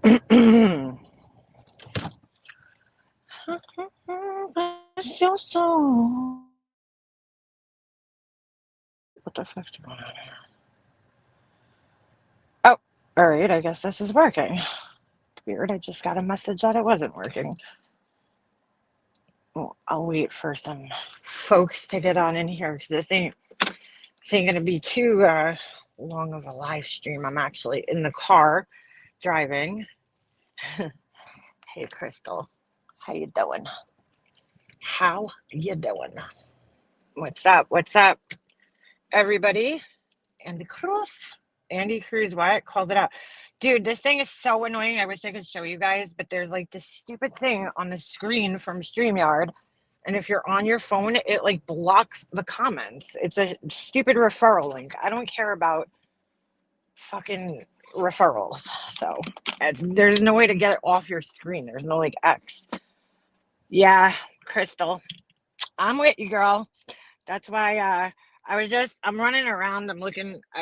Bless your soul. What the fuck's going on here? Oh, all right. I guess this is working. Weird. I just got a message that it wasn't working. Well, I'll wait for some folks to get on in here because this ain't gonna be too long of a live stream. I'm actually in the car driving. Hey, Crystal, how you doing? How you doing? What's up? What's up, everybody? Andy Cruz. Andy Cruz Wyatt called it out. Dude, this thing is so annoying. I wish I could show you guys, but there's like this stupid thing on the screen from StreamYard. And if you're on your phone, it like blocks the comments. It's a stupid referral link. I don't care about fucking referrals. So there's no way to get it off your screen. There's no like X. Yeah, Crystal. I'm with you, girl. That's why I'm running around. I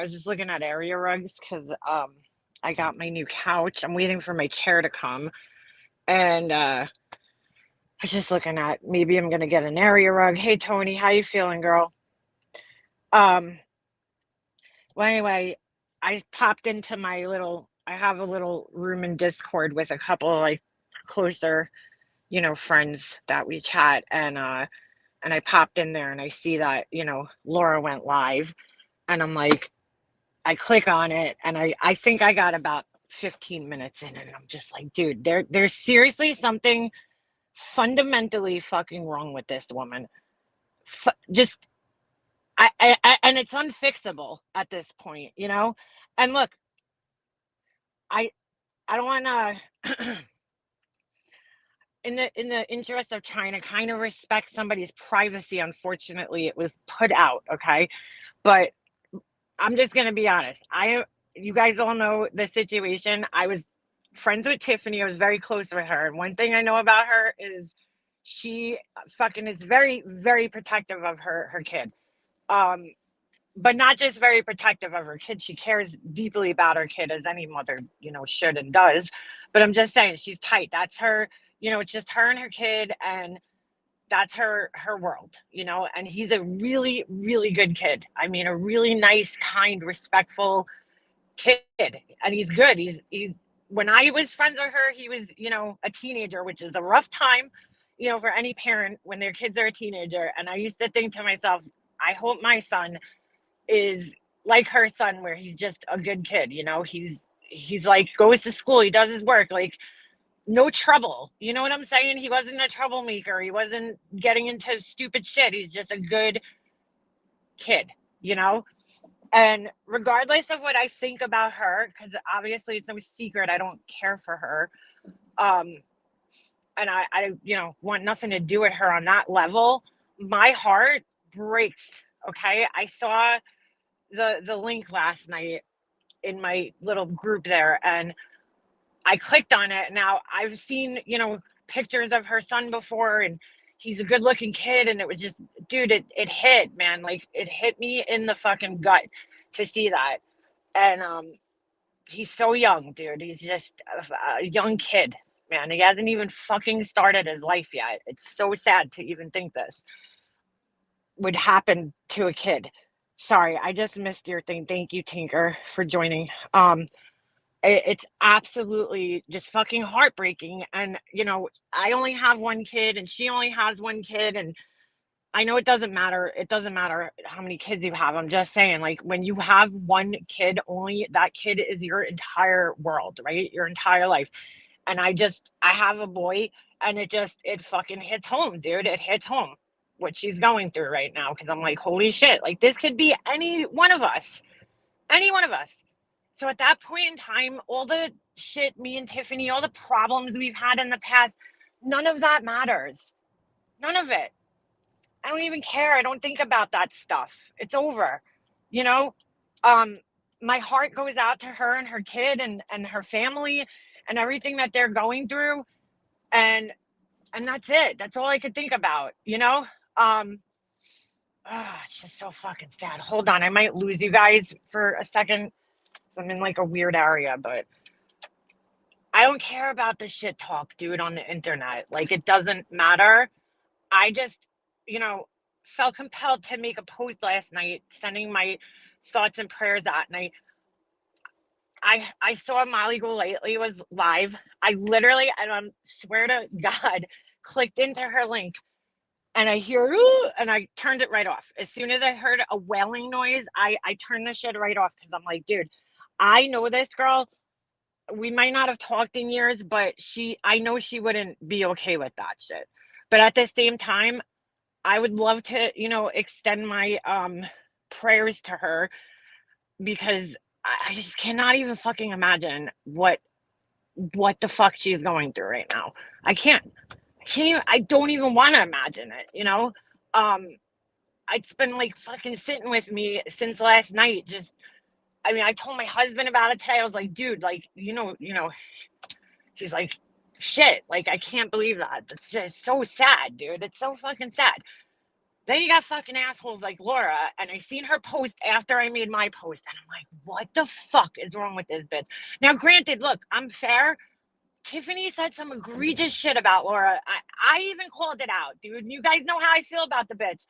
was just looking at area rugs because I got my new couch. I'm waiting for my chair to come. And I was just looking at maybe I'm gonna get an area rug. Hey Tony, how you feeling, girl? Um well anyway, I have a little room in Discord with a couple of like closer, friends that we chat and I popped in there and I see that, Laura went live and I'm like, I click on it and I think I got about 15 minutes in and I'm just like, dude, there's seriously something fundamentally fucking wrong with this woman. Just and it's unfixable at this point. And look, I I don't want to in the interest of trying to kind of respect somebody's privacy, unfortunately it was put out, okay? But I'm just gonna be honest. You guys all know the situation. I was friends with Tiffany. I was very close with her. And one thing I know about her is she fucking is very, very protective of her kid. Um, but not just very protective of her kid. She cares deeply about her kid as any mother, should and does. But I'm just saying she's tight. That's her, it's just her and her kid and that's her world. And he's a really really good kid. I mean, a really nice, kind, respectful kid. And he's good. He's When I was friends with her, he was, a teenager, which is a rough time, for any parent when their kids are a teenager. And I used to think to myself, I hope my son is like her son, where he's just a good kid. He's like goes to school, he does his work, like no trouble. You know what I'm saying? He wasn't a troublemaker. He wasn't getting into stupid shit. He's just a good kid, you know? And regardless of what I think about her, because obviously it's no secret, I don't care for her. Um, and I want nothing to do with her on that level. My heart breaks. Okay. I saw the link last night in my little group there and I clicked on it. Now I've seen, pictures of her son before and he's a good looking kid. And it was just, dude, it hit, man. Like it hit me in the fucking gut to see that. And he's so young, dude. He's just a young kid, man. He hasn't even fucking started his life yet. It's so sad to even think this would happen to a kid. Sorry, I just missed your thing. Thank you, Tinker, for joining. It's absolutely just fucking heartbreaking. And, I only have one kid and she only has one kid. And I know it doesn't matter. It doesn't matter how many kids you have. I'm just saying, like, when you have one kid, only that kid is your entire world, right? Your entire life. And I have a boy and it fucking hits home, dude. It hits home what she's going through right now. Cause I'm like, holy shit, like this could be any one of us, any one of us. So at that point in time, all the shit, me and Tiffany, all the problems we've had in the past, none of that matters. None of it. I don't even care. I don't think about that stuff. It's over. You know? Um, my heart goes out to her and her kid and her family and everything that they're going through. And that's it. That's all I could think about. It's just so fucking sad. Hold on, I might lose you guys for a second. I'm in like a weird area, but I don't care about the shit talk, dude, on the internet. Like, it doesn't matter. I just, you know, felt compelled to make a post last night, sending my thoughts and prayers that night. I saw Molly Go Lately was live. I literally, and I swear to God, clicked into her link and I hear, "Ooh," and I turned it right off. As soon as I heard a wailing noise, I turned the shit right off because I'm like, dude, I know this girl. We might not have talked in years, but I know she wouldn't be okay with that shit. But at the same time, I would love to, extend my prayers to her because I just cannot even fucking imagine what the fuck she's going through right now. I can't. I can't even, I don't even want to imagine it. Um, it's been like fucking sitting with me since last night. Just, I mean, I told my husband about it today. I was like, dude, like, he's like, shit, like, I can't believe that. It's just so sad, dude. It's so fucking sad. Then you got fucking assholes like Laura, and I seen her post after I made my post, and I'm like, what the fuck is wrong with this bitch? Now, granted, look, I'm fair. Tiffany said some egregious shit about Laura. I even called it out, dude. You guys know how I feel about the bitch.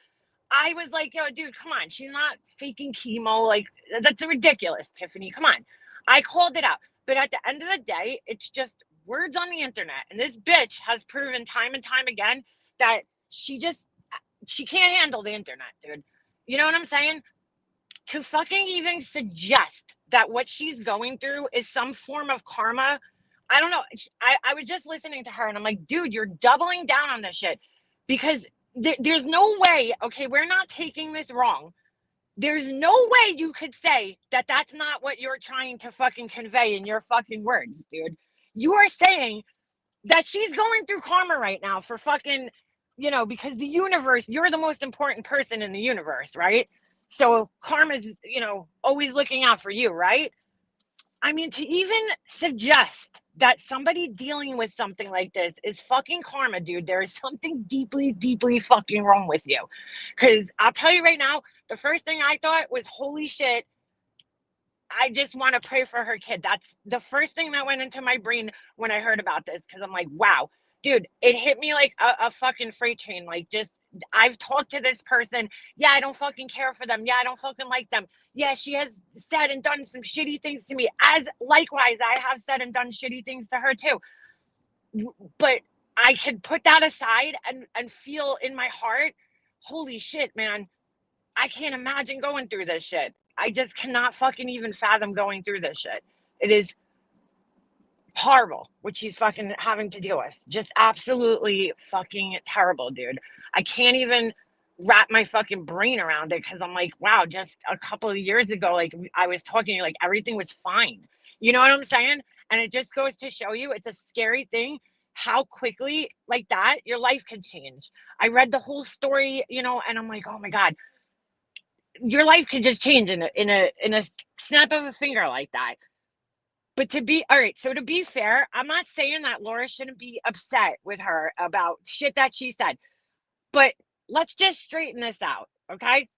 I was like, yo, dude, come on. She's not faking chemo. Like, that's ridiculous, Tiffany. Come on. I called it out. But at the end of the day, it's just words on the internet. And this bitch has proven time and time again that she can't handle the internet, dude. You know what I'm saying? To fucking even suggest that what she's going through is some form of karma. I don't know. I was just listening to her and I'm like, dude, you're doubling down on this shit because there's no way. Okay, we're not taking this wrong. There's no way you could say that that's not what you're trying to fucking convey in your fucking words, dude. You are saying that she's going through karma right now for fucking, because the universe, you're the most important person in the universe, right? So karma's, always looking out for you, right? I mean, to even suggest that somebody dealing with something like this is fucking karma, dude, there is something deeply, deeply fucking wrong with you. Because I'll tell you right now, the first thing I thought was, holy shit, I just want to pray for her kid. That's the first thing that went into my brain when I heard about this because I'm like, wow, dude, it hit me like a fucking freight train. Like, just, I've talked to this person. Yeah, I don't fucking care for them. Yeah, I don't fucking like them. Yeah, she has said and done some shitty things to me. As likewise, I have said and done shitty things to her too. But I could put that aside and feel in my heart, holy shit, man, I can't imagine going through this shit. I just cannot fucking even fathom going through this shit. It is horrible what she's fucking having to deal with. Just absolutely fucking terrible, dude. I can't even wrap my fucking brain around it because I'm like, wow, just a couple of years ago, like I was talking, like everything was fine. You know what I'm saying? And it just goes to show you it's a scary thing how quickly like that your life can change. I read the whole story, and I'm like, oh my God, your life could just change in a snap of a finger like that. But to be all right, so to be fair, I'm not saying that Laura shouldn't be upset with her about shit that she said, but let's just straighten this out, okay?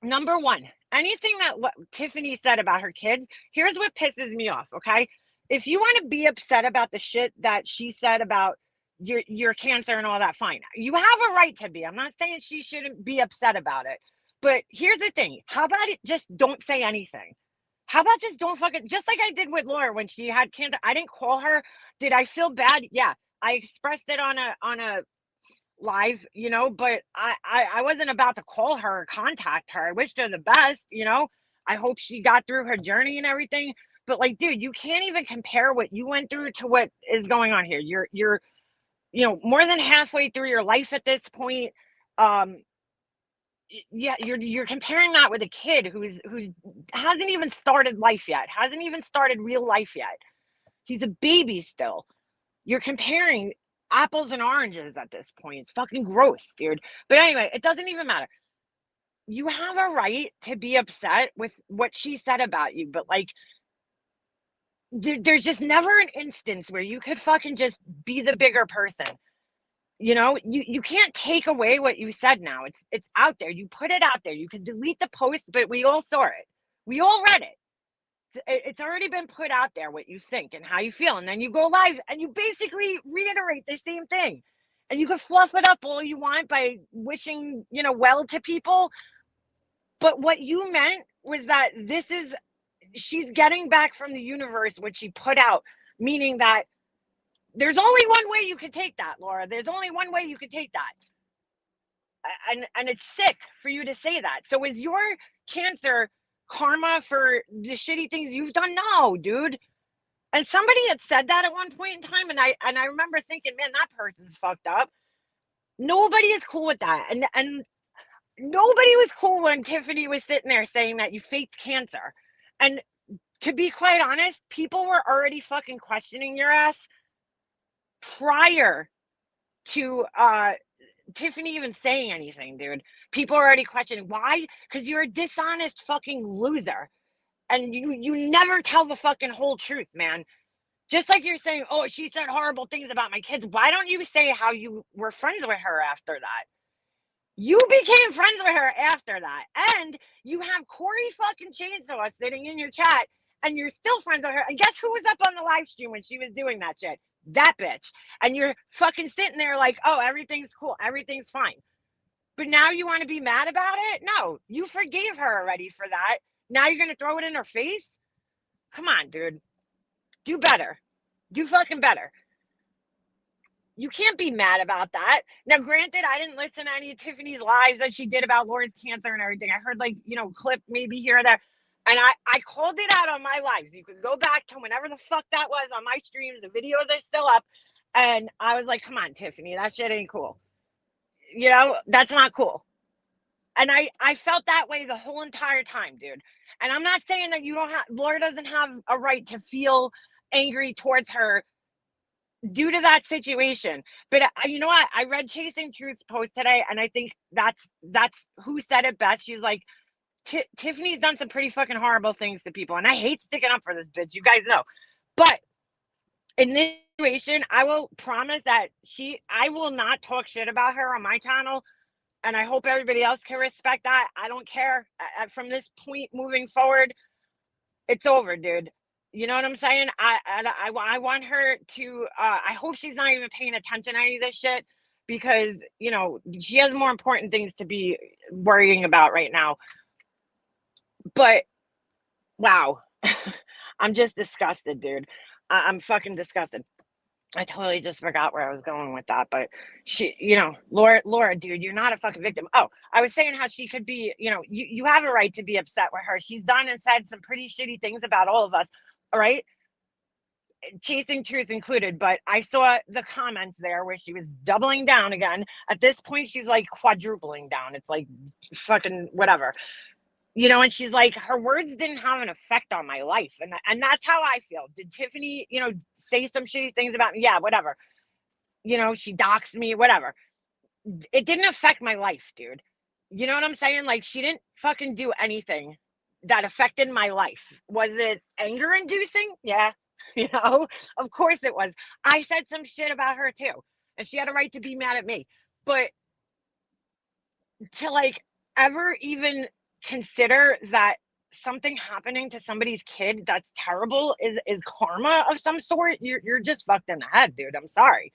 Number one, anything that Tiffany said about her kids, here's what pisses me off, okay? If you want to be upset about the shit that she said about your cancer and all that, fine. You have a right to be. I'm not saying she shouldn't be upset about it. But here's the thing. How about it just don't say anything? How about just don't fucking, just like I did with Laura when she had cancer. I didn't call her. Did I feel bad? Yeah. I expressed it on a live, but I wasn't about to call her or contact her. I wished her the best. I hope she got through her journey and everything. But like, dude, you can't even compare what you went through to what is going on here. You're more than halfway through your life at this point. Um, yeah, you're comparing that with a kid who's hasn't even started life yet, hasn't even started real life yet. He's a baby still. You're comparing apples and oranges at this point. It's fucking gross, dude. But anyway, it doesn't even matter. You have a right to be upset with what she said about you, but like there's just never an instance where you could fucking just be the bigger person. You can't take away what you said now. It's out there. You put it out there. You can delete the post, but we all saw it. We all read it. It's already been put out there what you think and how you feel, and then you go live and you basically reiterate the same thing. And you can fluff it up all you want by wishing, well to people. But what you meant was that she's getting back from the universe what she put out, meaning that there's only one way you could take that, Laura. There's only one way you could take that. And it's sick for you to say that. So is your cancer karma for the shitty things you've done? No, dude. And somebody had said that at one point in time, and I remember thinking, man, that person's fucked up. Nobody is cool with that. And nobody was cool when Tiffany was sitting there saying that you faked cancer. And to be quite honest, people were already fucking questioning your ass prior to Tiffany even saying anything, dude. People are already questioning why, because you're a dishonest fucking loser, and you never tell the fucking whole truth, man. Just like you're saying, oh, she said horrible things about my kids. Why don't you say how you were friends with her after that? You became friends with her after that, and you have Corey fucking Chainsaw sitting in your chat, and you're still friends with her. And guess who was up on the live stream when she was doing that shit? That bitch. And you're fucking sitting there like, oh, everything's cool, everything's fine. But now you want to be mad about it? No, you forgave her already for that. Now you're going to throw it in her face? Come on, dude. Do better. Do fucking better. You can't be mad about that. Now, granted, I didn't listen to any of Tiffany's lives that she did about Laura's cancer and everything. I heard clip maybe here or there. And I called it out on my lives. You can go back to whenever the fuck that was on my streams. The videos are still up. And I was like, come on, Tiffany, that shit ain't cool. That's not cool. And I felt that way the whole entire time, dude. And I'm not saying that Laura doesn't have a right to feel angry towards her due to that situation. But you know what? I read Chasing Truth's post today, and I think that's who said it best. She's like, Tiffany's done some pretty fucking horrible things to people, and I hate sticking up for this bitch. You guys know. But in this situation, I will promise that I will not talk shit about her on my channel. And I hope everybody else can respect that. I don't care. From this point moving forward, it's over, dude. You know what I'm saying? I want her to, I hope she's not even paying attention to any of this shit, because, she has more important things to be worrying about right now. But, wow. I'm just disgusted, dude. I'm fucking disgusted. I totally just forgot where I was going with that, but Laura, dude, you're not a fucking victim. Oh, I was saying how she could be, you have a right to be upset with her. She's done and said some pretty shitty things about all of us, all right? Chasing Truth included, but I saw the comments there where she was doubling down again. At this point, she's like quadrupling down. It's like fucking whatever. And she's like, her words didn't have an effect on my life. And that's how I feel. Did Tiffany, say some shitty things about me? Yeah, whatever. She doxed me, whatever. It didn't affect my life, dude. You know what I'm saying? Like, she didn't fucking do anything that affected my life. Was it anger inducing? Yeah. Of course it was. I said some shit about her too. And she had a right to be mad at me. But to ever even consider that something happening to somebody's kid that's terrible is karma of some sort, you're just fucked in the head, dude. I'm sorry.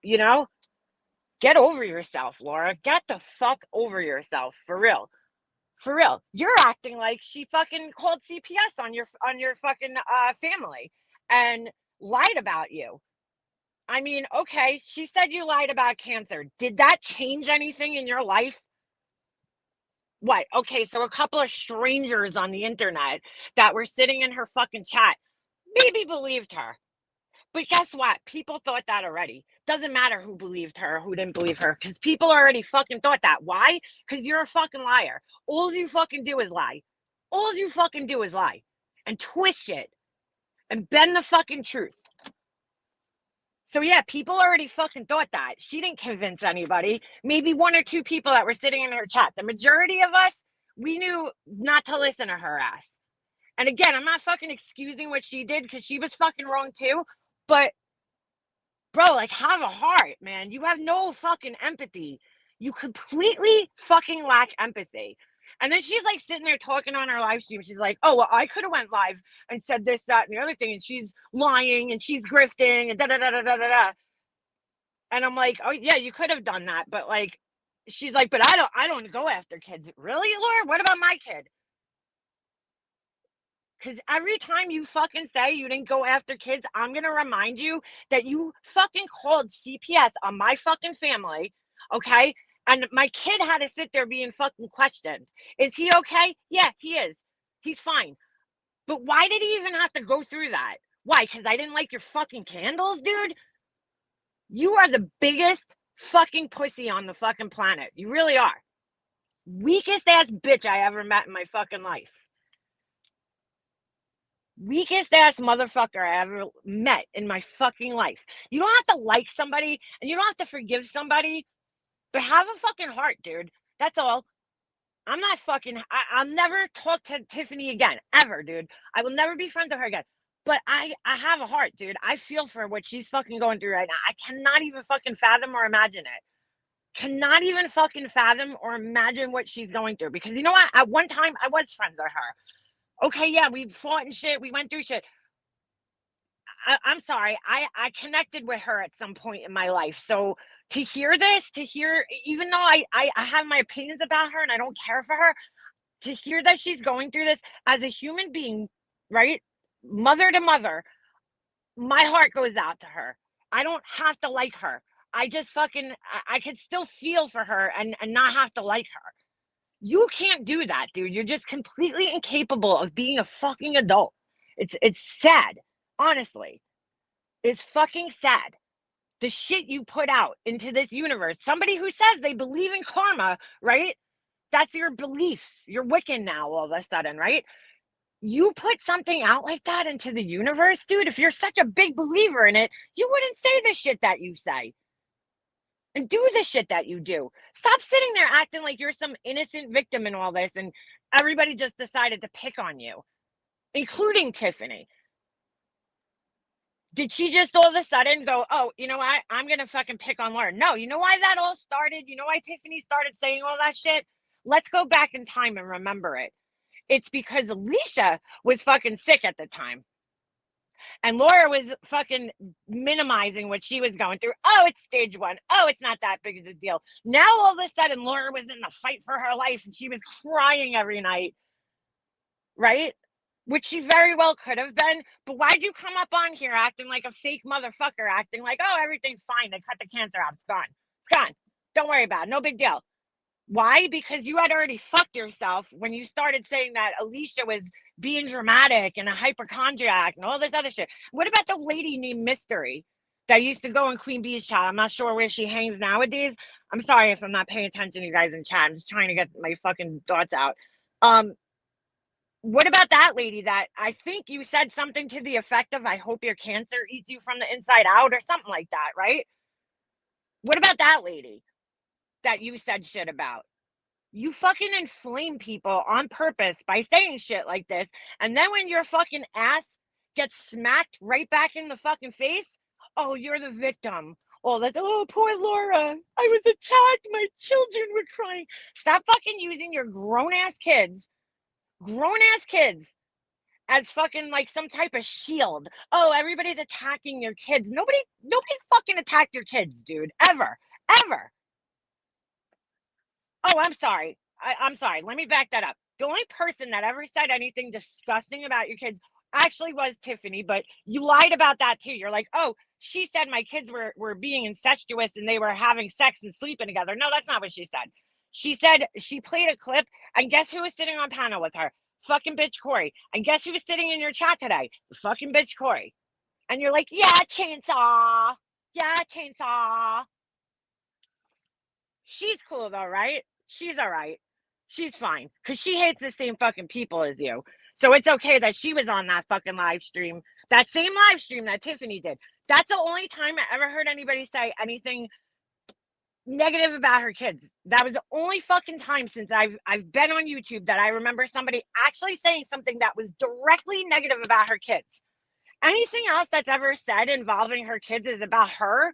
Get over yourself, Laura. Get the fuck over yourself, for real. For real. You're acting like she fucking called CPS on your fucking family and lied about you. I mean, okay, she said you lied about cancer. Did that change anything in your life? What? Okay, so a couple of strangers on the internet that were sitting in her fucking chat maybe believed her. But guess what? People thought that already. Doesn't matter who believed her, who didn't believe her, because people already fucking thought that. Why? Because you're a fucking liar. All you fucking do is lie. All you fucking do is lie and twist shit and bend the fucking truth. So yeah, people already fucking thought that. She didn't convince anybody. Maybe one or two people that were sitting in her chat. The majority of us, we knew not to listen to her ass. And again, I'm not fucking excusing what she did, because she was fucking wrong too. But bro, have a heart, man. You have no fucking empathy. You completely fucking lack empathy. And then she's like sitting there talking on her live stream. She's like, oh, well, I could have went live and said this, that, and the other thing. And she's lying and she's grifting and da da da da da da da. And I'm like, oh yeah, you could have done that. But like, she's like, but I don't go after kids. Really, Laura? What about my kid? Because every time you fucking say you didn't go after kids, I'm going to remind you that you fucking called CPS on my fucking family, okay? And my kid had to sit there being fucking questioned. Is he okay? Yeah, he is. He's fine. But why did he even have to go through that? Why? Because I didn't like your fucking candles, dude? You are the biggest fucking pussy on the fucking planet. You really are. Weakest ass bitch I ever met in my fucking life. Weakest ass motherfucker I ever met in my fucking life. You don't have to like somebody and you don't have to forgive somebody, but have a fucking heart, dude. That's all. I'm not fucking, I'll never talk to Tiffany again, ever, dude. I will never be friends with her again. But I have a heart, dude. I feel for what she's fucking going through right now. I cannot even fucking fathom or imagine it. Cannot even fucking fathom or imagine what she's going through. Because you know what? At one time, I was friends with her. Okay, yeah, we fought and shit. We went through shit. I'm sorry. I connected with her at some point in my life. So to hear this, to hear, even though I have my opinions about her and I don't care for her, to hear that she's going through this as a human being, right? Mother to mother, my heart goes out to her. I don't have to like her. I just fucking, I could still feel for her and not have to like her. You can't do that, dude. You're just completely incapable of being a fucking adult. It's sad, honestly. It's fucking sad. The shit you put out into this universe. Somebody who says they believe in karma, right? That's your beliefs. You're Wiccan now all of a sudden, right? You put something out like that into the universe, dude. If you're such a big believer in it, you wouldn't say the shit that you say and do the shit that you do. Stop sitting there acting like you're some innocent victim in all this and everybody just decided to pick on you, including Tiffany. Did she just all of a sudden go, oh, you know what? I'm going to fucking pick on Lauren? No, you know why that all started? You know why Tiffany started saying all that shit? Let's go back in time and remember it. It's because Alicia was fucking sick at the time. And Laura was fucking minimizing what she was going through. Oh, it's stage one. Oh, it's not that big of a deal. Now all of a sudden, Laura was in the fight for her life and she was crying every night, right? Which she very well could have been. But why'd you come up on here acting like a fake motherfucker, acting like, oh, everything's fine. They cut the cancer out. It's gone. It's gone. Don't worry about it. No big deal. Why? Because you had already fucked yourself when you started saying that Alicia was being dramatic and a hypochondriac and all this other shit. What about the lady named Mystery that used to go in Queen Bee's chat? I'm not sure where she hangs nowadays. I'm sorry if I'm not paying attention to you guys in chat. I'm just trying to get my fucking thoughts out. What about that lady that I think you said something to the effect of, I hope your cancer eats you from the inside out or something like that, right? What about that lady that you said shit about? You fucking inflame people on purpose by saying shit like this. And then when your fucking ass gets smacked right back in the fucking face, oh, you're the victim. Oh, that's, oh, poor Laura. I was attacked. My children were crying. Stop fucking using your grown ass kids as fucking like some type of shield. Oh, everybody's attacking your kids. Nobody fucking attacked your kids, dude. Ever. Ever. Oh, I'm sorry. I'm sorry. Let me back that up. The only person that ever said anything disgusting about your kids actually was Tiffany, but you lied about that too. You're like, oh, she said my kids were being incestuous and they were having sex and sleeping together. No, that's not what she said. She said she played a clip, and guess who was sitting on panel with her? Fucking bitch Corey. And guess who was sitting in your chat today? Fucking bitch Corey. And you're like, yeah, chainsaw. Yeah, chainsaw. She's cool though, right? She's all right. She's fine because she hates the same fucking people as you. So it's okay that she was on that fucking live stream, that same live stream that Tiffany did. That's the only time I ever heard anybody say anything negative about her kids. That was the only fucking time since I've been on YouTube that I remember somebody actually saying something that was directly negative about her kids. Anything else that's ever said involving her kids is about her,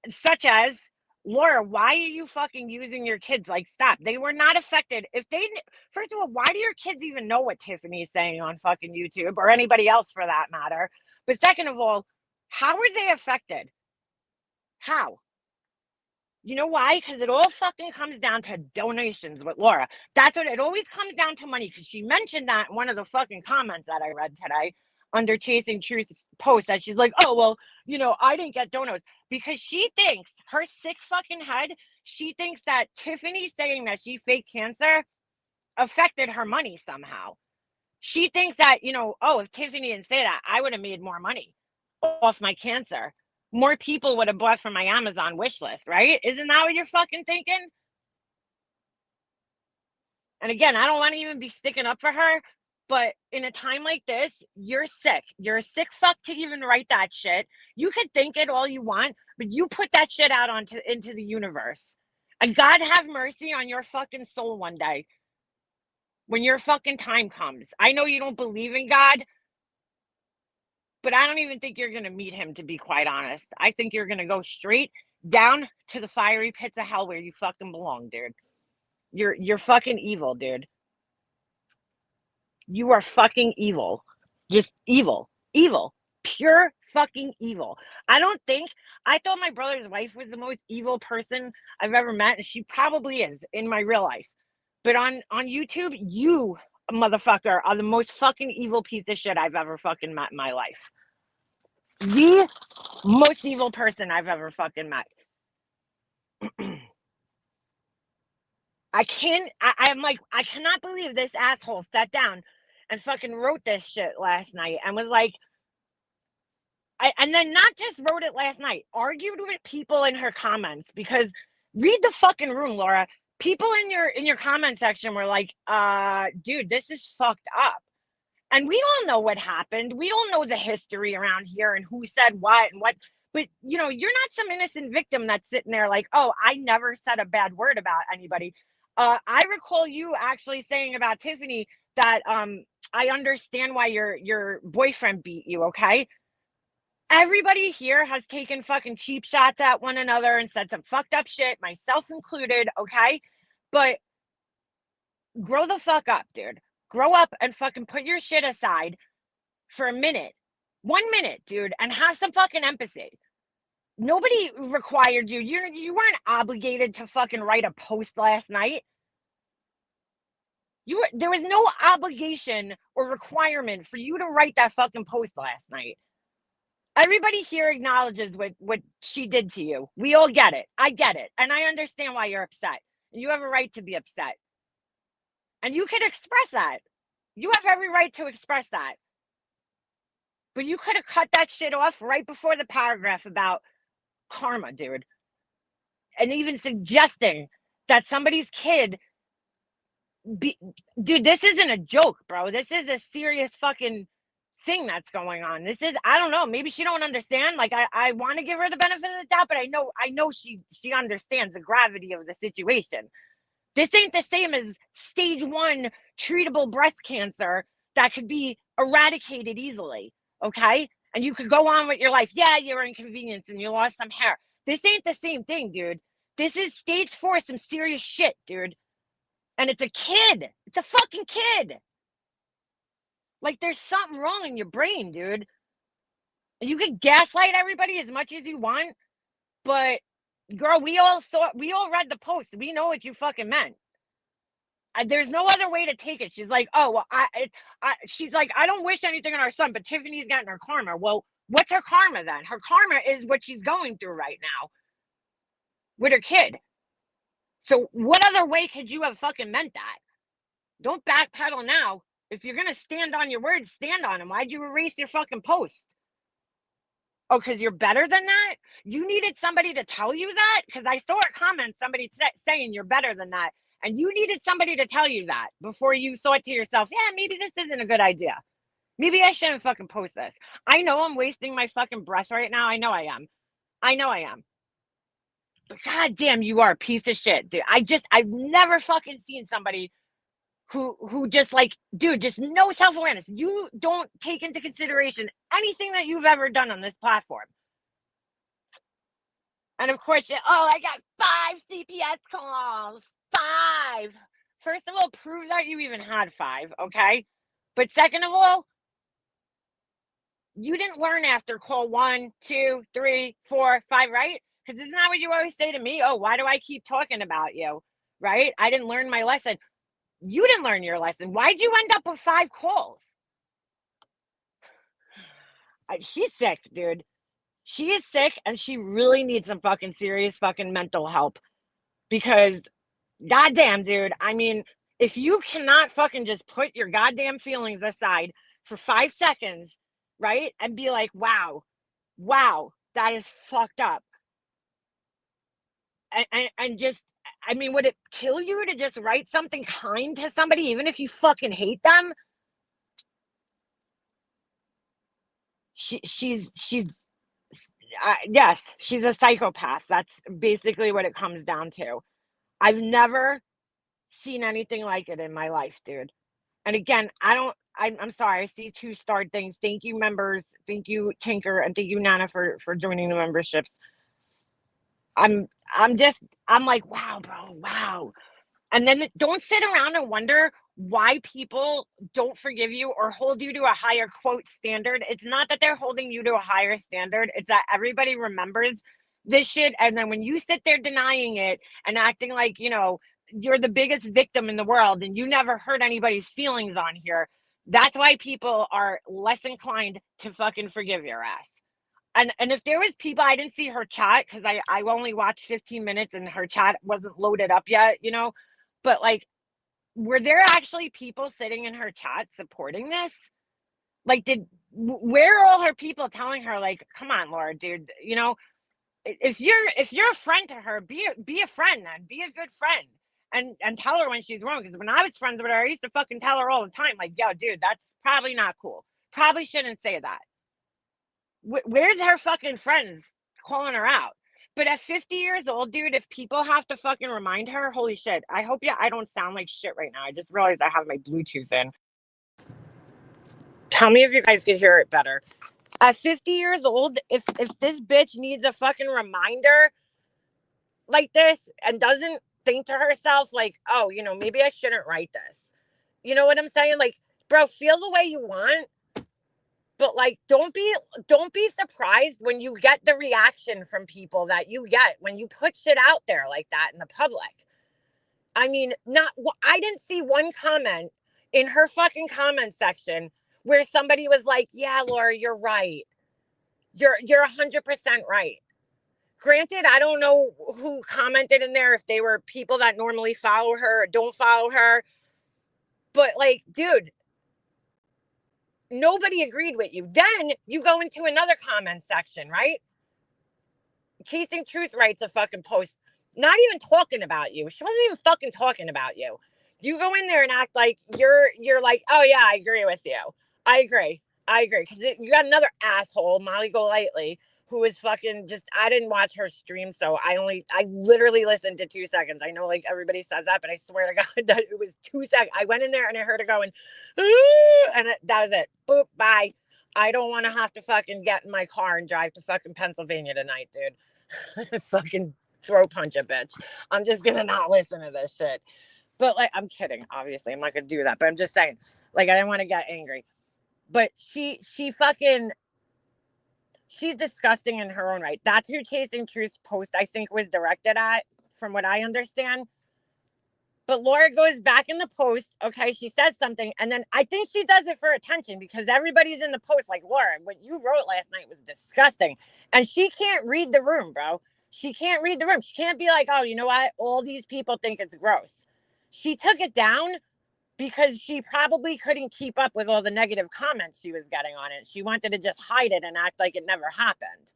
such as, Laura, why are you fucking using your kids? Like, stop. They were not affected. If they, first of all, why do your kids even know what Tiffany's saying on fucking YouTube or anybody else for that matter? But second of all, how are they affected? How? You know why? Because it all fucking comes down to donations with Laura. That's what it always comes down to, money. Because she mentioned that in one of the fucking comments that I read today under Chasing Truth's post, that she's like, oh, well, I didn't get donuts. Because she thinks, her sick fucking head, she thinks that Tiffany saying that she faked cancer affected her money somehow. She thinks that, oh, if Tiffany didn't say that, I would have made more money off my cancer. More people would have bought from my Amazon wish list, right? Isn't that what you're fucking thinking? And again, I don't want to even be sticking up for her, but in a time like this, you're sick. You're a sick fuck to even write that shit. You could think it all you want, but you put that shit out into the universe. And God have mercy on your fucking soul one day when your fucking time comes. I know you don't believe in God, but I don't even think you're going to meet him, to be quite honest. I think you're going to go straight down to the fiery pits of hell where you fucking belong, dude. You're fucking evil, dude. You are fucking evil. Just evil. Evil. Pure fucking evil. I thought my brother's wife was the most evil person I've ever met, and she probably is in my real life. But on YouTube, you, motherfucker, are the most fucking evil piece of shit I've ever fucking met in my life. The most evil person I've ever fucking met. I'm like, I cannot believe this asshole sat down and fucking wrote this shit last night and was like, and then not just wrote it last night, argued with people in her comments, because read the fucking room, Laura. People in your comment section were like, dude, this is fucked up. And we all know what happened. We all know the history around here and who said what and what. But, you're not some innocent victim that's sitting there like, oh, I never said a bad word about anybody. I recall you actually saying about Tiffany that I understand why your boyfriend beat you, okay? Everybody here has taken fucking cheap shots at one another and said some fucked up shit, myself included, okay? But grow the fuck up, dude. Grow up and fucking put your shit aside for a minute. 1 minute, dude, and have some fucking empathy. Nobody required you. You weren't obligated to fucking write a post last night. There was no obligation or requirement for you to write that fucking post last night. Everybody here acknowledges what she did to you. We all get it. I get it. And I understand why you're upset. And you have a right to be upset. And you can express that. You have every right to express that. But you could have cut that shit off right before the paragraph about karma, dude. And even suggesting that somebody's kid dude, this isn't a joke, bro. This is a serious fucking thing that's going on. I don't know, maybe she don't understand. Like, I want to give her the benefit of the doubt, but I know she understands the gravity of the situation. This ain't the same as stage 1 treatable breast cancer that could be eradicated easily, okay? And you could go on with your life. Yeah, you were inconvenienced and you lost some hair. This ain't the same thing, dude. This is stage 4, some serious shit, dude. And it's a kid. It's a fucking kid. Like, there's something wrong in your brain, dude. And you can gaslight everybody as much as you want, but girl, we all read the post. We know what you fucking meant. There's no other way to take it. She's like, oh, well, she's like, I don't wish anything on our son, but Tiffany's getting her karma. Well, what's her karma then? Her karma is what she's going through right now with her kid. So what other way could you have fucking meant that? Don't backpedal now. If you're going to stand on your words, stand on them. Why'd you erase your fucking post? Oh, because you're better than that? You needed somebody to tell you that? Because I saw a comment, somebody saying you're better than that. And you needed somebody to tell you that before you thought to yourself, yeah, maybe this isn't a good idea. Maybe I shouldn't fucking post this. I know I'm wasting my fucking breath right now. I know I am. But goddamn, you are a piece of shit, dude. I've never fucking seen somebody who just like, dude, just no self-awareness. You don't take into consideration anything that you've ever done on this platform. And of course, I got 5 CPS calls. 5. First of all, prove that you even had 5, okay? But second of all, you didn't learn after call 1, 2, 3, 4, 5, right? Because isn't that what you always say to me? Oh, why do I keep talking about you? Right? I didn't learn my lesson. You didn't learn your lesson. Why'd you end up with 5 calls? She's sick, dude. She is sick and she really needs some fucking serious fucking mental help because goddamn, dude. I mean, if you cannot fucking just put your goddamn feelings aside for 5 seconds, right? And be like, wow, that is fucked up. And just, I mean, would it kill you to just write something kind to somebody, even if you fucking hate them? She's yes, she's a psychopath. That's basically what it comes down to. I've never seen anything like it in my life, dude. And again, I'm sorry. I see 2-star things. Thank you, members. Thank you, Tinker, and thank you, Nana, for joining the memberships. I'm I'm just I'm like, wow, bro, wow. And then don't sit around and wonder why people don't forgive you or hold you to a higher quote standard. It's not that they're holding you to a higher standard, it's that everybody remembers this shit. And then when you sit there denying it and acting like, you're the biggest victim in the world and you never hurt anybody's feelings on here, that's why people are less inclined to fucking forgive your ass. And if there was people, I didn't see her chat because I only watched 15 minutes and her chat wasn't loaded up yet. But like, were there actually people sitting in her chat supporting this? Like, where are all her people telling her, like, come on, Laura, dude, if you're a friend to her, be a friend, then be a good friend and tell her when she's wrong. Because when I was friends with her, I used to fucking tell her all the time, like, yo, dude, that's probably not cool. Probably shouldn't say that. Where's her fucking friends calling her out? But at 50 years old, dude, if people have to fucking remind her, holy shit. I hope I don't sound like shit right now. I just realized I have my Bluetooth in. Tell me if you guys can hear it better. At 50 years old, if this bitch needs a fucking reminder like this and doesn't think to herself like, oh, maybe I shouldn't write this. You know what I'm saying? Like, bro, feel the way you want, but like don't be surprised when you get the reaction from people that you get when you put shit out there like that in the public. I mean, not I didn't see one comment in her fucking comment section where somebody was like, yeah, Laura, you're right, you're 100% right. Granted, I don't know who commented in there, if they were people that normally follow her or don't follow her, but like, dude, nobody agreed with you. Then you go into another comment section, right? Chasing Truth writes a fucking post, not even talking about you. She wasn't even fucking talking about you. You go in there and act like you're like, oh yeah, I agree with you. I agree. I agree. Because you got another asshole, Molly Golightly, who is fucking just, I didn't watch her stream, so I literally listened to 2 seconds. I know like everybody says that, but I swear to God that it was 2 seconds. I went in there and I heard her going, and that was it. Boop, bye. I don't want to have to fucking get in my car and drive to fucking Pennsylvania tonight, dude. Fucking throw punch a bitch. I'm just gonna not listen to this shit. But like, I'm kidding. Obviously, I'm not gonna do that. But I'm just saying, like, I didn't want to get angry. But she's disgusting in her own right. That's who Chasing Truth post I think was directed at, from what I understand. But Laura goes back in the post. Okay, she says something, and then I think she does it for attention because everybody's in the post like, Laura, what you wrote last night was disgusting, and she can't read the room, bro. She can't read the room. She can't be like, oh, you know what? All these people think it's gross. She took it down because she probably couldn't keep up with all the negative comments she was getting on it. She wanted to just hide it and act like it never happened.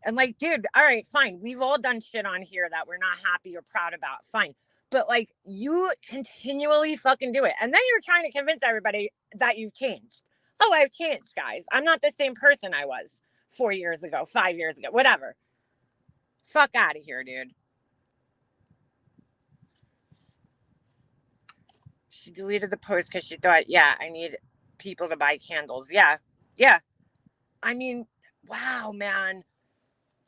And like, dude, all right, fine. We've all done shit on here that we're not happy or proud about. Fine. But like, you continually fucking do it. And then you're trying to convince everybody that you've changed. Oh, I've changed, guys. I'm not the same person I was 4 years ago, 5 years ago, whatever. Fuck out of here, dude. She deleted the post because she thought, yeah, I need people to buy candles. Yeah. Yeah. I mean, wow, man.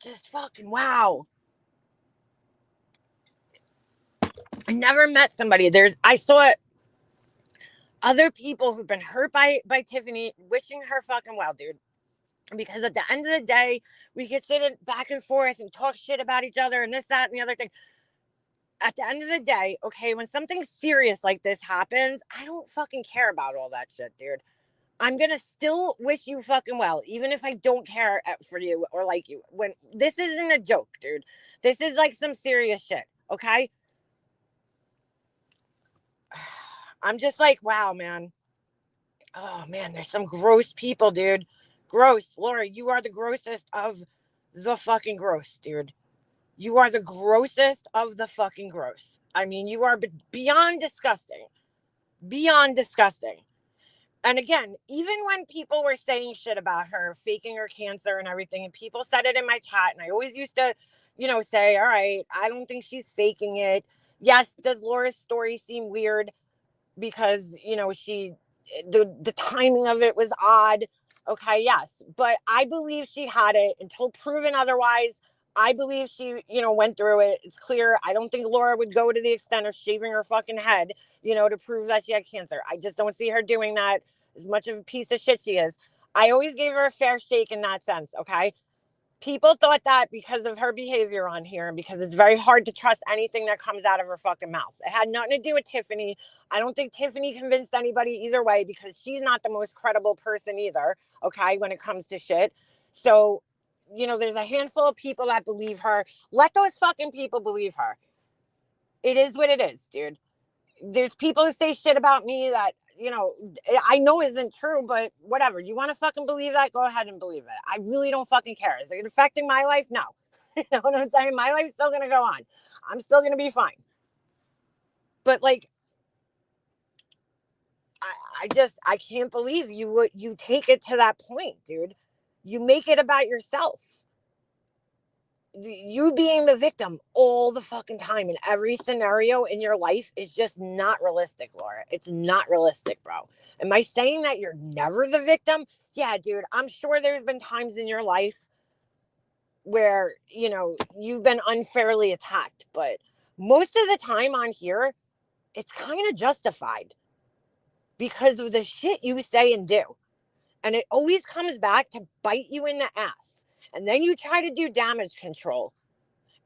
Just fucking wow. I never met somebody. I saw other people who've been hurt by Tiffany wishing her fucking well, dude. Because at the end of the day, we could sit back and forth and talk shit about each other and this, that, and the other thing. At the end of the day, okay, when something serious like this happens, I don't fucking care about all that shit, dude. I'm gonna still wish you fucking well, even if I don't care for you or like you. When this isn't a joke, dude. This is like some serious shit, okay? I'm just like, wow, man. Oh man, there's some gross people, dude. Gross. Laura, you are the grossest of the fucking gross, dude. You are the grossest of the fucking gross. I mean, you are beyond disgusting. Beyond disgusting. And again, even when people were saying shit about her, faking her cancer and everything, and people said it in my chat, and I always used to, say, all right, I don't think she's faking it. Yes, does Laura's story seem weird? Because the timing of it was odd. Okay, yes, but I believe she had it until proven otherwise. I believe she went through it. It's clear. I don't think Laura would go to the extent of shaving her fucking head to prove that she had cancer. I just don't see her doing that, as much of a piece of shit she is. I always gave her a fair shake in that sense. Okay, people thought that because of her behavior on here, and because it's very hard to trust anything that comes out of her fucking mouth. It had nothing to do with Tiffany. I don't think Tiffany convinced anybody either way, because she's not the most credible person either, okay, when it comes to shit. So, there's a handful of people that believe her. Let those fucking people believe her. It is what it is, dude. There's people who say shit about me that, I know isn't true, but whatever. You want to fucking believe that? Go ahead and believe it. I really don't fucking care. Is it affecting my life? No. You know what I'm saying? My life's still going to go on. I'm still going to be fine. But like, I can't believe you take it to that point, dude. You make it about yourself. You being the victim all the fucking time in every scenario in your life is just not realistic, Laura. It's not realistic, bro. Am I saying that you're never the victim? Yeah, dude. I'm sure there's been times in your life where, you've been unfairly attacked, but most of the time on here, it's kind of justified because of the shit you say and do. And it always comes back to bite you in the ass. And then you try to do damage control.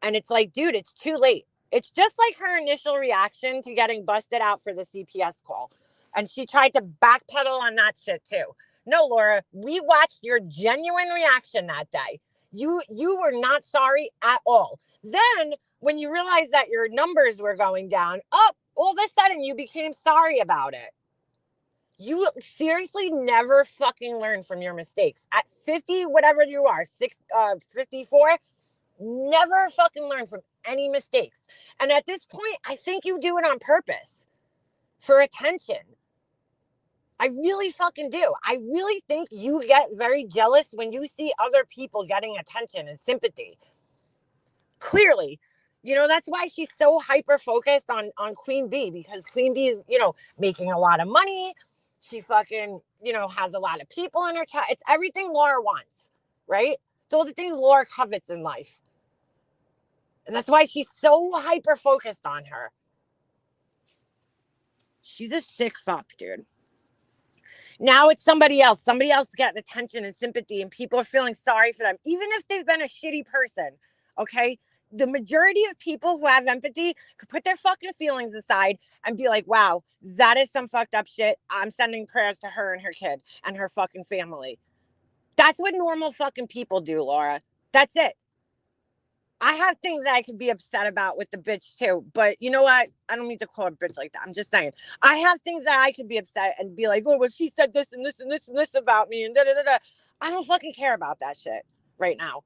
And it's like, dude, it's too late. It's just like her initial reaction to getting busted out for the CPS call. And she tried to backpedal on that shit too. No, Laura, we watched your genuine reaction that day. You were not sorry at all. Then when you realized that your numbers were going down, all of a sudden you became sorry about it. You seriously never fucking learn from your mistakes. At 50, whatever you are, 54, never fucking learn from any mistakes. And at this point, I think you do it on purpose for attention. I really fucking do. I really think you get very jealous when you see other people getting attention and sympathy. Clearly, that's why she's so hyper focused on Queen Bee, because Queen Bee is, making a lot of money. She fucking, has a lot of people in her chat. It's everything Laura wants, right? It's all the things Laura covets in life. And that's why she's so hyper focused on her. She's a sick fuck, dude. Now it's somebody else. Somebody else getting attention and sympathy, and people are feeling sorry for them, even if they've been a shitty person. Okay? The majority of people who have empathy could put their fucking feelings aside and be like, wow, that is some fucked up shit. I'm sending prayers to her and her kid and her fucking family. That's what normal fucking people do, Laura. That's it. I have things that I could be upset about with the bitch too, but you know what? I don't mean to call her bitch like that. I'm just saying. I have things that I could be upset and be like, oh, well, she said this and this and this and this about me and da da da da. I don't fucking care about that shit right now.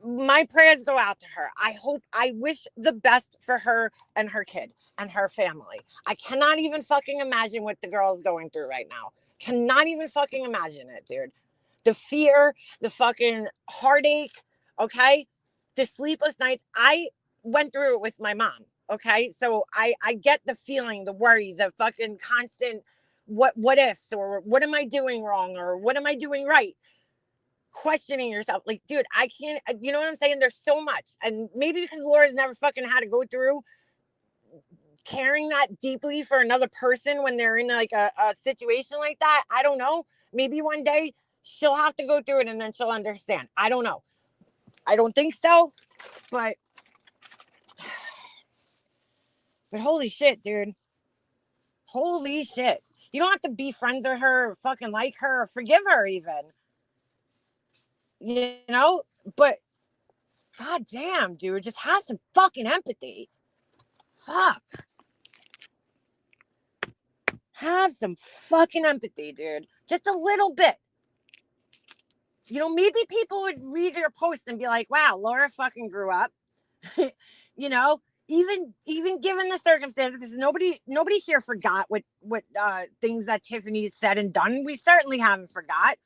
My prayers go out to her. I wish the best for her and her kid and her family. I cannot even fucking imagine what the girl is going through right now. Cannot even fucking imagine it, dude. The fear, the fucking heartache, okay? The sleepless nights. I went through it with my mom, okay? So I get the feeling, the worry, the fucking constant what ifs, or what am I doing wrong, or what am I doing right? questioning yourself. Like, dude, I can't, you know what I'm saying? There's so much. And maybe because Laura's never fucking had to go through caring that deeply for another person when they're in like a situation like that. I don't know. Maybe one day she'll have to go through it and then she'll understand. I don't know. I don't think so, but holy shit, dude. Holy shit. You don't have to be friends with her, or fucking like her, or forgive her even. You know? But god damn, dude, just have some fucking empathy. Fuck. Have some fucking empathy, dude. Just a little bit. You know, maybe people would read your post and be like, wow, Laura fucking grew up. You know, even given the circumstances, because nobody here forgot what things that Tiffany said and done. We certainly haven't forgot.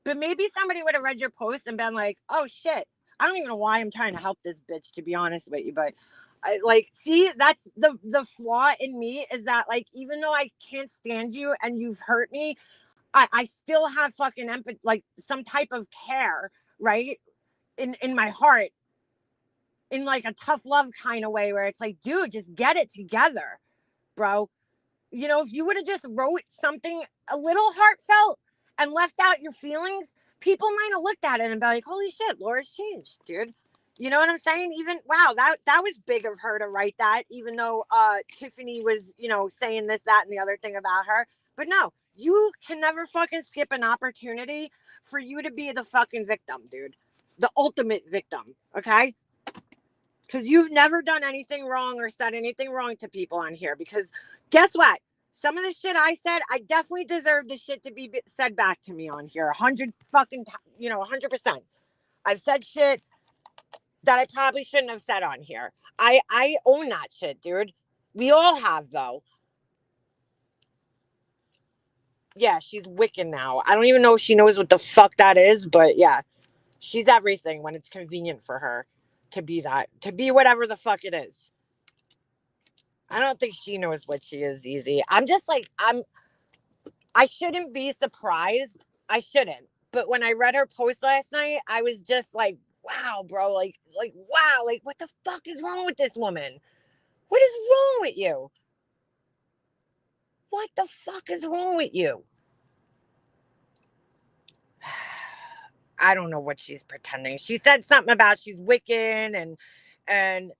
But maybe somebody would have read your post and been like, oh shit. I don't even know why I'm trying to help this bitch, to be honest with you, but I like, see, that's the flaw in me, is that like, even though I can't stand you and you've hurt me, I still have fucking empathy, like some type of care, right? In my heart, in like a tough love kind of way, where it's like, dude, just get it together, bro. You know, if you would have just wrote something a little heartfelt and left out your feelings, people might have looked at it and be like, holy shit, Laura's changed, dude. You know what I'm saying? Even, wow, that was big of her to write that, even though Tiffany was, you know, saying this, that, and the other thing about her. But no, you can never fucking skip an opportunity for you to be the fucking victim, dude. The ultimate victim, okay? Because you've never done anything wrong or said anything wrong to people on here. Because guess what? Some of the shit I said, I definitely deserve the shit to be said back to me on here. 100 fucking, 100%. I've said shit that I probably shouldn't have said on here. I own that shit, dude. We all have, though. Yeah, she's Wiccan now. I don't even know if she knows what the fuck that is, but yeah, she's everything when it's convenient for her to be that, to be whatever the fuck it is. I don't think she knows what she is, easy. I'm just like, I shouldn't be surprised. I shouldn't. But when I read her post last night, I was just like, wow, bro, wow, like what the fuck is wrong with this woman? What is wrong with you? What the fuck is wrong with you? I don't know what she's pretending. She said something about she's Wiccan and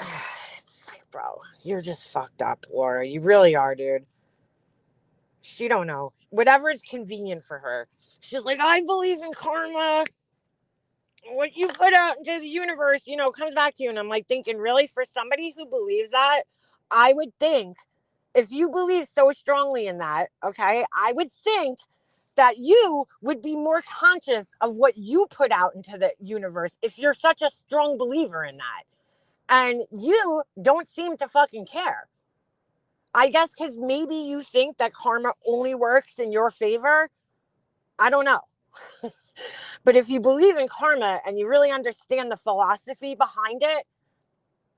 it's like, bro, you're just fucked up, Laura. You really are, dude. She don't know. Whatever is convenient for her. She's like, I believe in karma. What you put out into the universe, comes back to you. And I'm like thinking, really, for somebody who believes that, I would think, if you believe so strongly in that, okay, I would think that you would be more conscious of what you put out into the universe if you're such a strong believer in that. And you don't seem to fucking care. I guess because maybe you think that karma only works in your favor. I don't know. But if you believe in karma and you really understand the philosophy behind it,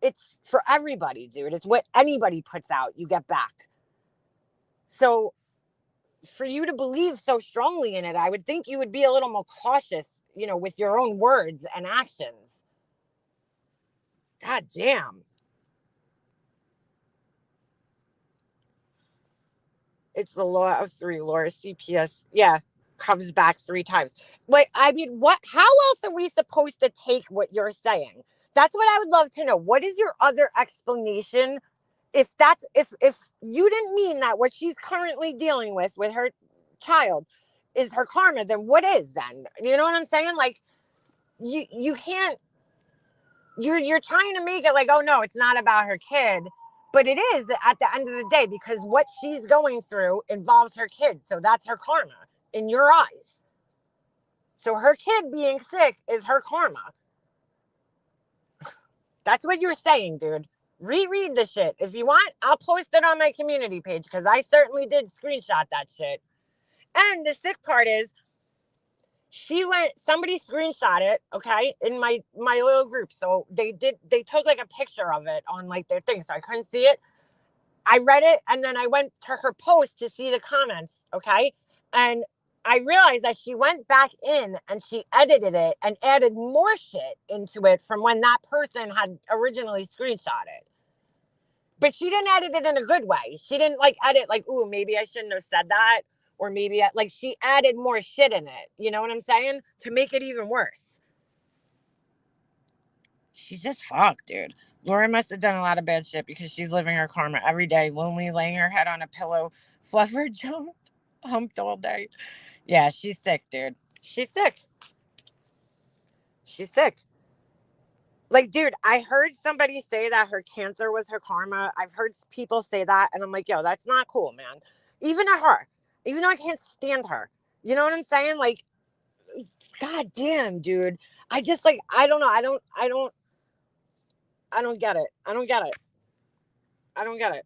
it's for everybody, dude. It's what anybody puts out, you get back. So for you to believe so strongly in it, I would think you would be a little more cautious, with your own words and actions. God damn. It's the law of three, Laura. CPS. Yeah. Comes back 3 times. Wait, I mean, how else are we supposed to take what you're saying? That's what I would love to know. What is your other explanation? If you didn't mean that what she's currently dealing with her child is her karma, then what is then? You know what I'm saying? Like, you can't, you're trying to make it like, oh no, it's not about her kid. But it is at the end of the day, because what she's going through involves her kid. So that's her karma in your eyes. So her kid being sick is her karma. That's what you're saying, dude. Reread the shit. If you want, I'll post it on my community page, because I certainly did screenshot that shit. And the sick part is, somebody screenshot it, okay, in my little group. So they took like a picture of it on like their thing, so I couldn't see it. I read it, and then I went to her post to see the comments, okay? And I realized that she went back in and she edited it and added more shit into it from when that person had originally screenshotted. But she didn't edit it in a good way. She didn't like edit like, ooh, maybe I shouldn't have said that. Or maybe like she added more shit in it. You know what I'm saying? To make it even worse. She's just fucked, dude. Laura must have done a lot of bad shit because she's living her karma every day, lonely, laying her head on a pillow, fluffer jumped, humped all day. Yeah, she's sick, dude. She's sick. She's sick. Like, dude, I heard somebody say that her cancer was her karma. I've heard people say that, and I'm like, yo, that's not cool, man. Even at her, even though I can't stand her. You know what I'm saying? Like, god damn, dude. I just like, I don't know. I don't get it. I don't get it. I don't get it.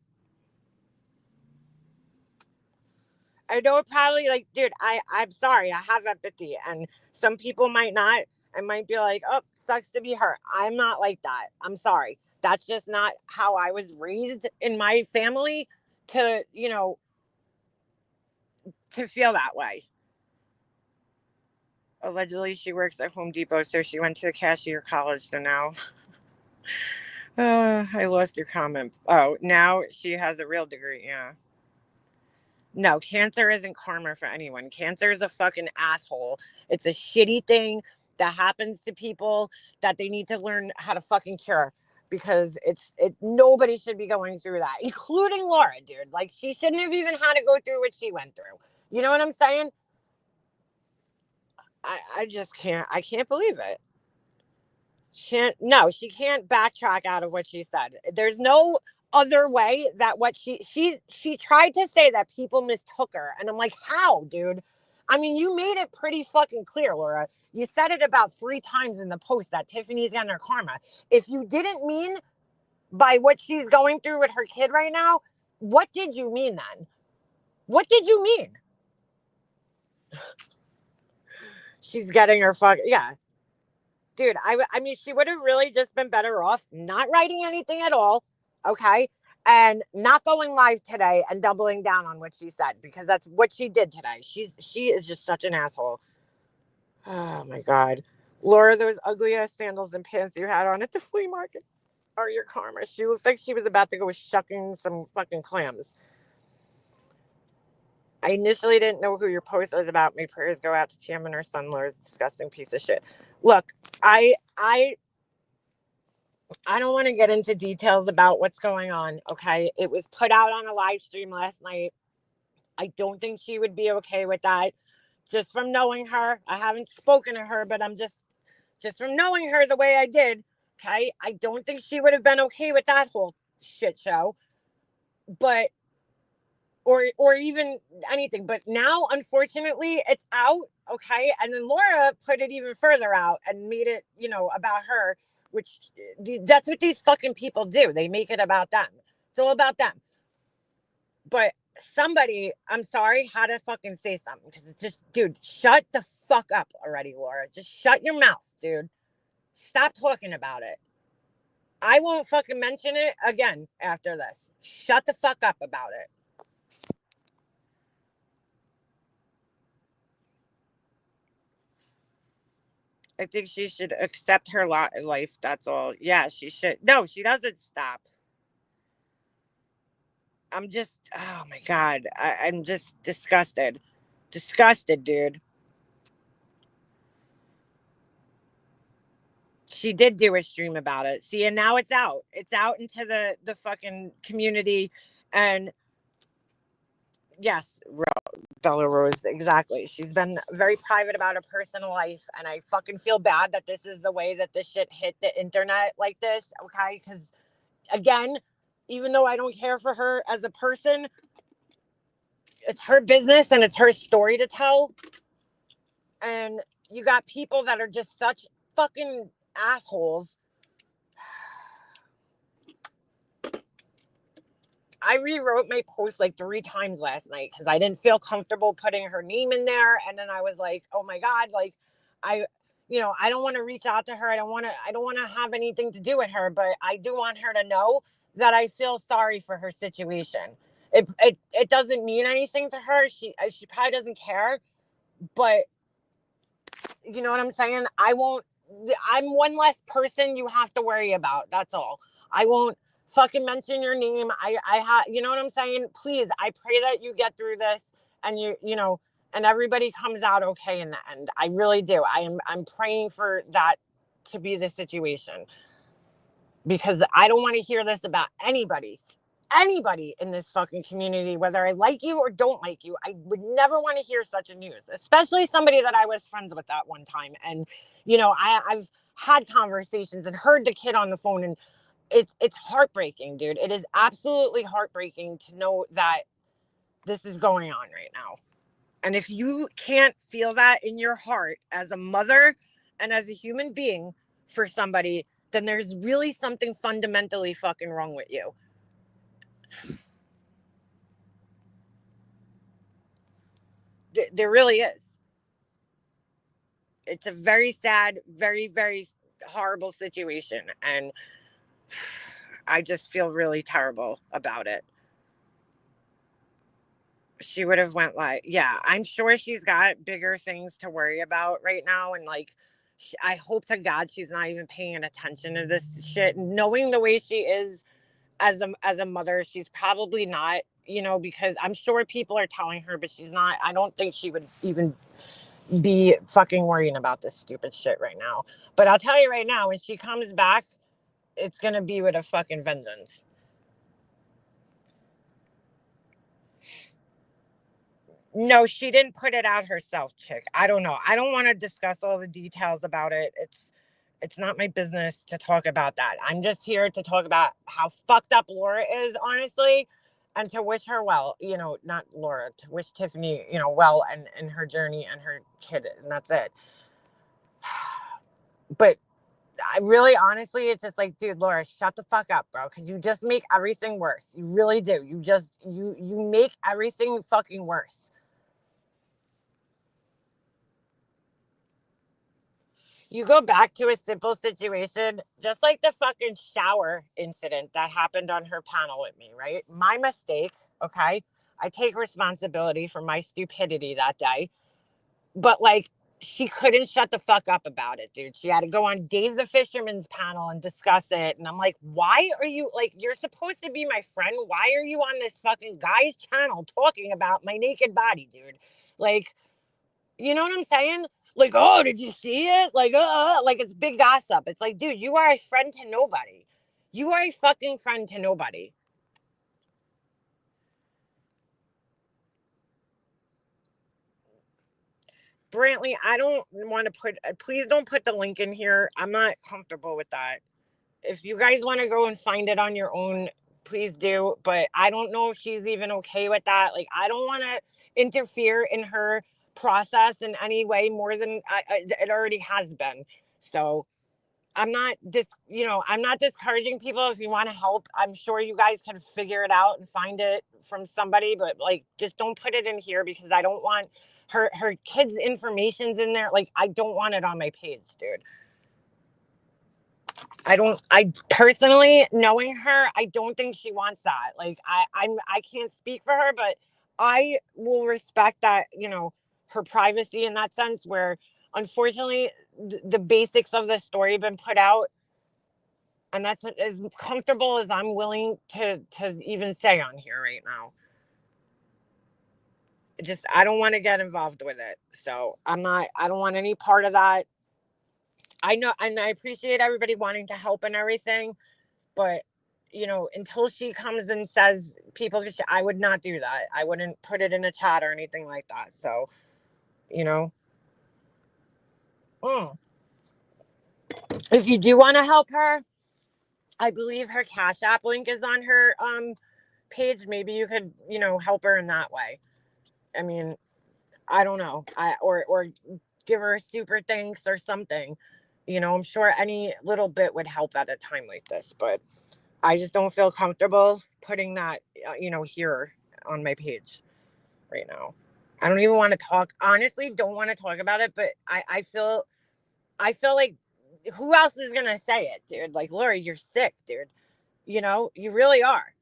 I know it probably like, dude, I'm sorry. I have empathy, and some people might not. I might be like, oh, sucks to be her. I'm not like that. I'm sorry. That's just not how I was raised in my family to, to feel that way. Allegedly, she works at Home Depot, so she went to a cashier college. So now, I lost your comment. Oh, now she has a real degree. Yeah. No, cancer isn't karma for anyone. Cancer is a fucking asshole. It's a shitty thing that happens to people that they need to learn how to fucking cure because nobody should be going through that, including Laura, dude. Like she shouldn't have even had to go through what she went through. You know what I'm saying? I just can't. I can't believe it. She can't backtrack out of what she said. There's no other way that what she tried to say that people mistook her. And I'm like, how, dude? I mean, you made it pretty fucking clear, Laura. You said it about 3 times in the post that Tiffany's getting her karma. If you didn't mean by what she's going through with her kid right now, what did you mean then? What did you mean? She's getting her yeah. Dude, I mean, she would have really just been better off not writing anything at all, okay? And not going live today and doubling down on what she said because that's what she did today. She is just such an asshole. Oh my god. Laura, those ugly ass sandals and pants you had on at the flea market are your karma. She looked like she was about to go shucking some fucking clams. I initially didn't know who your post was about. My prayers go out to Tam and her son, Laura's disgusting piece of shit. Look, I don't want to get into details about what's going on, okay? It was put out on a live stream last night. I don't think she would be okay with that. Just from knowing her, I haven't spoken to her, but I'm just from knowing her the way I did, okay? I don't think she would have been okay with that whole shit show. But or even anything. But now, unfortunately, it's out, okay? And then Laura put it even further out and made it, about her, which that's what these fucking people do. They make it about them. It's all about them. But somebody, I'm sorry, had to fucking say something because it's just, dude, shut the fuck up already, Laura. Just shut your mouth, dude. Stop talking about it. I won't fucking mention it again after this. Shut the fuck up about it. I think she should accept her lot in life. That's all. Yeah, she should. No, she doesn't stop. I'm just, oh my God. I'm just disgusted. Disgusted, dude. She did do a stream about it. See, and now it's out. It's out into the fucking community. And yes, Bella Rose, exactly. She's been very private about her personal life. And I fucking feel bad that this is the way that this shit hit the internet like this. Okay. Because again, even though I don't care for her as a person, it's her business and it's her story to tell. And you got people that are just such fucking assholes. I rewrote my post like 3 times last night because I didn't feel comfortable putting her name in there. And then I was like, oh my God, like I, I don't want to reach out to her. I don't want to have anything to do with her, but I do want her to know that I feel sorry for her situation. It doesn't mean anything to her. She probably doesn't care, But you know what I'm saying? I'm one less person you have to worry about. That's all. I won't fucking mention your name. You know what I'm saying? Please, I pray that you get through this and and everybody comes out okay in the end. I really do. I'm praying for that to be the situation, because I don't want to hear this about anybody in this fucking community, whether I like you or don't like you. I would never want to hear such a news, especially somebody that I was friends with at one time. And, I've had conversations and heard the kid on the phone, and it's heartbreaking, dude. It is absolutely heartbreaking to know that this is going on right now. And if you can't feel that in your heart as a mother and as a human being for somebody, then there's really something fundamentally fucking wrong with you. There really is. It's a very sad, very, very horrible situation. And I just feel really terrible about it. She would have went like, yeah, I'm sure she's got bigger things to worry about right now. And like, I hope to God she's not even paying attention to this shit. Knowing the way she is as a mother, she's probably not, because I'm sure people are telling her, but she's not. I don't think she would even be fucking worrying about this stupid shit right now. But I'll tell you right now, when she comes back, it's gonna be with a fucking vengeance. No, she didn't put it out herself, chick. I don't know. I don't want to discuss all the details about it. It's not my business to talk about that. I'm just here to talk about how fucked up Laura is, honestly, and to wish her well. Not Laura, to wish Tiffany, well, and in her journey and her kid, and that's it. But I really, honestly, it's just like, dude, Laura, shut the fuck up, bro, because you just make everything worse. You really do. You make everything fucking worse. You go back to a simple situation, just like the fucking shower incident that happened on her panel with me, right? My mistake, okay? I take responsibility for my stupidity that day. But like, she couldn't shut the fuck up about it, dude. She had to go on Dave the Fisherman's panel and discuss it. And I'm like, why are you like, you're supposed to be my friend. Why are you on this fucking guy's channel talking about my naked body, dude? Like, you know what I'm saying? Like, oh, did you see it? Like it's big gossip. It's like, dude, you are a friend to nobody. You are a fucking friend to nobody. Brantley, I don't want to please don't put the link in here. I'm not comfortable with that. If you guys want to go and find it on your own, please do. But I don't know if she's even okay with that. Like, I don't want to interfere in her process in any way more than it already has been. So I'm not discouraging people. If you want to help, I'm sure you guys can figure it out and find it from somebody, but like, just don't put it in here, because I don't want her kids' information's in there. Like, I don't want it on my page, dude. I personally, knowing her, I don't think she wants that. Like, I can't speak for her, but I will respect that, her privacy in that sense, where unfortunately the basics of the story have been put out, and that's as comfortable as I'm willing to even say on here right now. Just, I don't want to get involved with it. So I don't want any part of that. I know, and I appreciate everybody wanting to help and everything, but until she comes and says people, I would not do that. I wouldn't put it in a chat or anything like that. So, you know, mm. If you do want to help her, I believe her Cash App link is on her page. Maybe you could, help her in that way. I mean, I don't know. Or give her a super thanks or something. I'm sure any little bit would help at a time like this, but I just don't feel comfortable putting that, here on my page right now. I don't even want to talk. Honestly, don't want to talk about it, but I feel like, who else is gonna say it, dude? Like, Lori, you're sick, dude. You really are.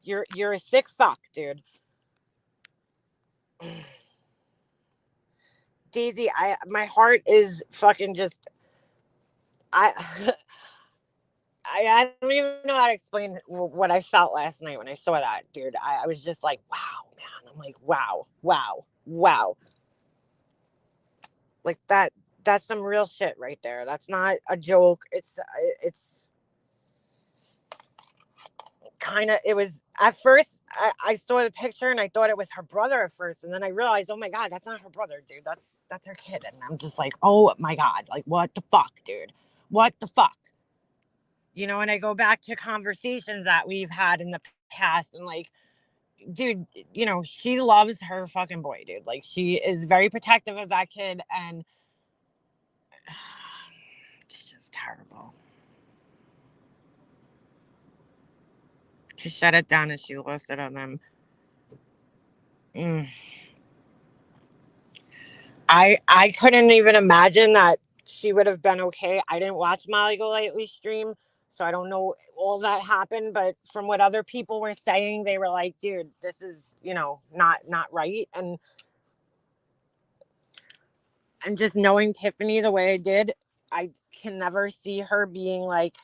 You're a sick fuck, dude. Daisy, my heart is fucking just I I don't even know how to explain what I felt last night when I saw that, dude. I was just like, wow, man. I'm like, wow, wow, wow. Like that's some real shit right there. That's not a joke. It's kind of it was at first I saw the picture and I thought it was her brother at first, and then I realized, oh my god, that's not her brother, dude. That's her kid, and I'm just like, oh my god, like what the fuck, dude? What the fuck? And I go back to conversations that we've had in the past, and like, dude, she loves her fucking boy, dude. Like, she is very protective of that kid, and it's just terrible. To shut it down and she lost it on them. Mm. I couldn't even imagine that she would have been okay. I didn't watch Molly Golightly stream, so I don't know all that happened. But from what other people were saying, they were like, "Dude, this is not right." And just knowing Tiffany the way I did, I can never see her being like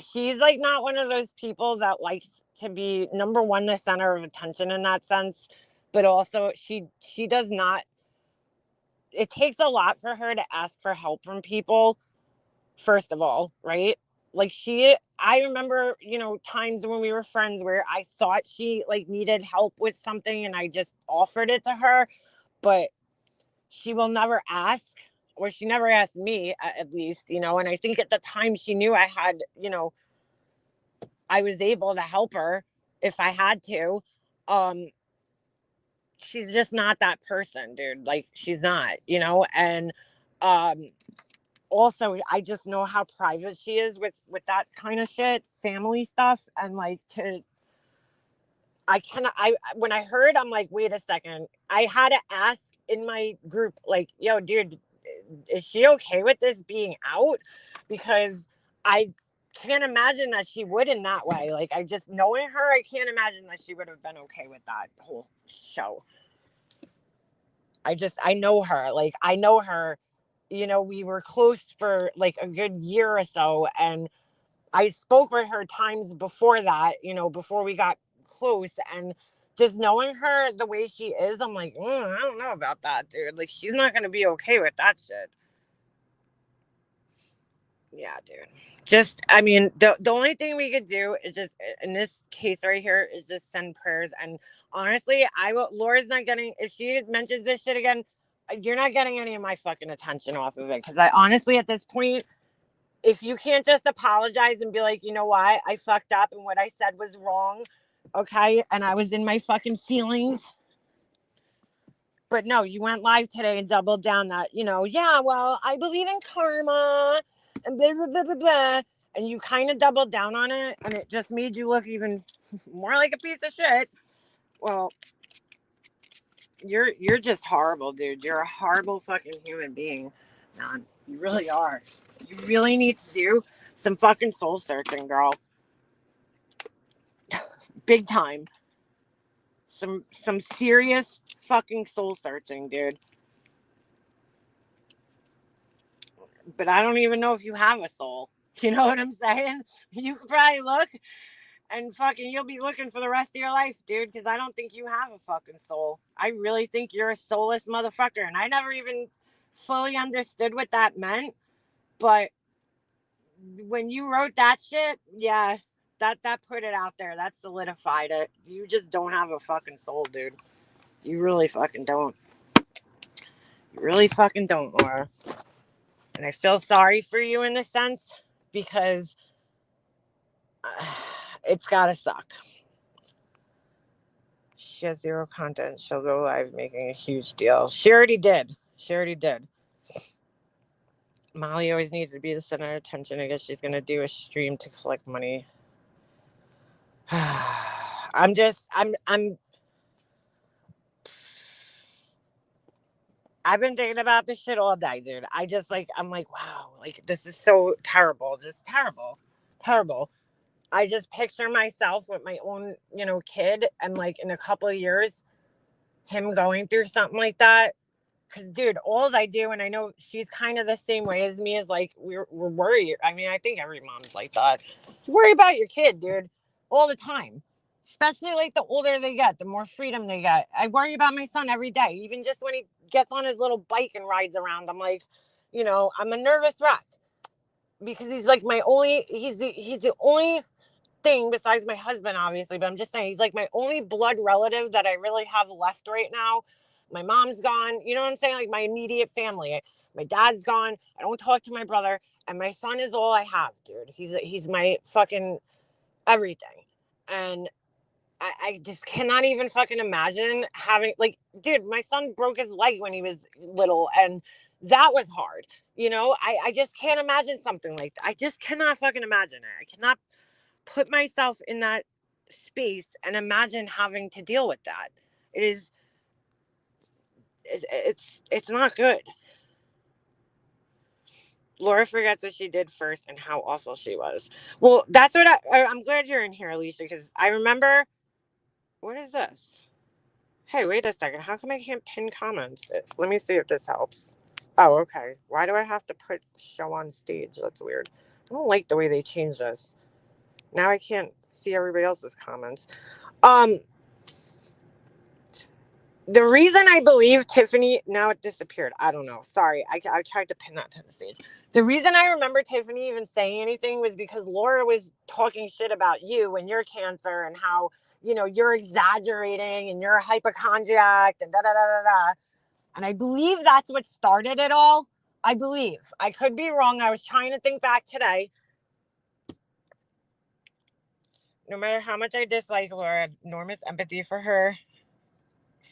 she's like not one of those people that likes to be number one the center of attention in that sense, but also she does not. It takes a lot for her to ask for help from people, first of all, right? Like I remember, times when we were friends where I thought she like needed help with something and I just offered it to her, but she will never ask, or she never asked me at least, and I think at the time she knew I had, I was able to help her if I had to. Um, she's just not that person, dude. Like, she's not, and um also I just know how private she is with that kind of shit, family stuff, and like to I cannot I when I heard, I'm like, wait a second. I had to ask in my group, like, yo, dude, is she okay with this being out? Because I can't imagine that she would in that way. Like, I just knowing her, I can't imagine that she would have been okay with that whole show. I know her. Like, I know her. We were close for like a good year or so, and I spoke with her times before that, before we got close, and just knowing her the way she is, I'm like, I don't know about that, dude. Like, she's not gonna be okay with that shit. Yeah, dude. Just, I mean, the only thing we could do is just in this case right here is just send prayers. And honestly, I will. Laura's not getting, if she mentions this shit again, you're not getting any of my fucking attention off of it. Because I honestly, at this point, if you can't just apologize and be like, you know what, I fucked up and what I said was wrong, okay, and I was in my fucking feelings. But no, you went live today and doubled down that, yeah, well, I believe in karma and blah, blah, blah, blah, blah. And you kind of doubled down on it, and it just made you look even more like a piece of shit. Well, you're just horrible, dude. You're a horrible fucking human being, man. You really are. You really need to do some fucking soul searching, girl. Big time. Some serious fucking soul searching, dude. But I don't even know if you have a soul. You know what I'm saying? You could probably look and fucking you'll be looking for the rest of your life, dude, because I don't think you have a fucking soul. I really think you're a soulless motherfucker. And I never even fully understood what that meant. But when you wrote that shit, yeah, that put it out there. That solidified it. You just don't have a fucking soul, dude. You really fucking don't. You really fucking don't, Laura. And I feel sorry for you in the sense because it's gotta suck. She has zero content. She'll go live making a huge deal. She already did. Molly always needs to be the center of attention. I guess she's gonna do a stream to collect money. I've been thinking about this shit all day, dude. I'm like, wow, like this is so terrible, just terrible, terrible. I just picture myself with my own, kid, and like in a couple of years, him going through something like that. Because, dude, all I do, and I know she's kind of the same way as me, is like, we're worried. I mean, I think every mom's like that. You worry about your kid, dude, all the time. Especially like the older they get, the more freedom they get. I worry about my son every day, even just when he gets on his little bike and rides around. I'm like, I'm a nervous wreck because he's like he's the only thing besides my husband, obviously, but I'm just saying he's like my only blood relative that I really have left right now. My mom's gone, you know what I'm saying? Like my immediate family. My dad's gone. I don't talk to my brother, and my son is all I have, dude. He's my fucking everything. And I just cannot even fucking imagine having, like, dude, my son broke his leg when he was little, and that was hard. I just can't imagine something like that. I just cannot fucking imagine it. I cannot put myself in that space and imagine having to deal with that. It is it's not good. Laura forgets what she did first and how awful she was. Well, that's what I'm glad you're in here, Alicia, because I remember. What is this? Hey, wait a second. How come I can't pin comments? Let me see if this helps. Oh, okay. Why do I have to put show on stage? That's weird. I don't like the way they changed this. Now I can't see everybody else's comments. The reason I believe Tiffany, now it disappeared. I don't know. Sorry. I tried to pin that to the stage. The reason I remember Tiffany even saying anything was because Laura was talking shit about you and your cancer and how, you're exaggerating and you're a hypochondriac and da da da da da. And I believe that's what started it all. I believe. I could be wrong. I was trying to think back today. No matter how much I dislike Laura, I had enormous empathy for her.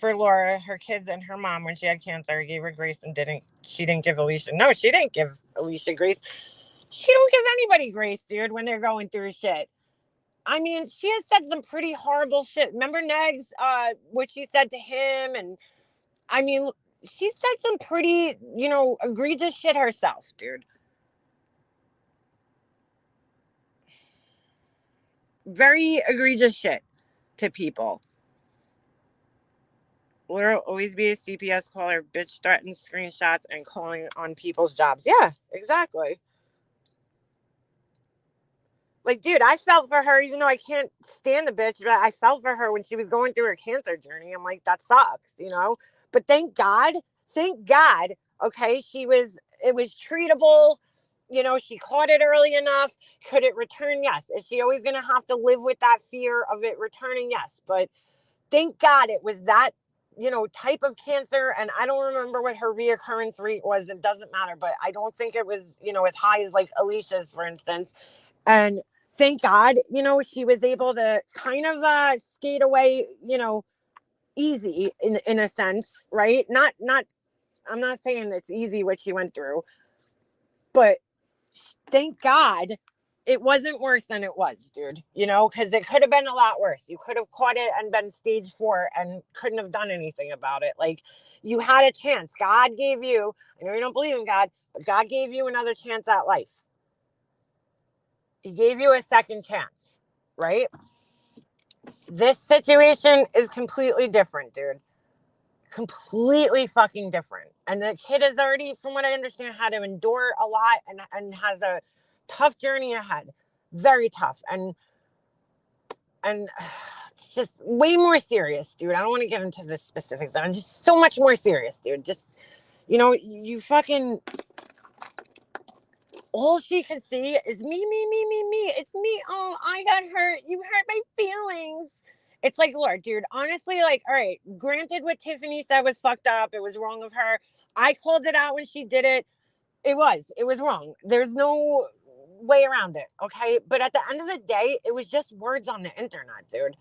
For Laura, her kids, and her mom when she had cancer. Gave her grace and she didn't give Alicia. No, she didn't give Alicia grace. She don't give anybody grace, dude, when they're going through shit. I mean, she has said some pretty horrible shit. Remember Negs, what she said to him? And I mean, she said some pretty, egregious shit herself, dude. Very egregious shit to people. Will always be a CPS caller, bitch threatens screenshots and calling on people's jobs. Yeah, exactly. Like, dude, I felt for her, even though I can't stand the bitch, but I felt for her when she was going through her cancer journey. I'm like, that sucks. But thank God, okay, it was treatable. She caught it early enough. Could it return? Yes. Is she always going to have to live with that fear of it returning? Yes. But thank God it was that, type of cancer. And I don't remember what her reoccurrence rate was. It doesn't matter. But I don't think it was, as high as like Alicia's, for instance. And thank God, she was able to kind of skate away, easy in a sense, right? Not, I'm not saying it's easy what she went through, but thank God it wasn't worse than it was, dude, because it could have been a lot worse. You could have caught it and been stage 4 and couldn't have done anything about it. Like, you had a chance. God gave you, I know you don't believe in God, but God gave you another chance at life. He gave you a second chance, right? This situation is completely different, dude. Completely fucking different. And the kid has already, from what I understand, had to endure a lot and has a tough journey ahead. Very tough. And just way more serious, dude. I don't want to get into the specifics. I'm just so much more serious, dude. Just, you fucking, all she can see is me, me, me, me, me. It's me. Oh, I got hurt. You hurt my feelings. It's like, Lord, dude, honestly, like, all right, granted what Tiffany said was fucked up. It was wrong of her. I called it out when she did it. It was wrong. There's no way around it. Okay. But at the end of the day, it was just words on the internet, dude.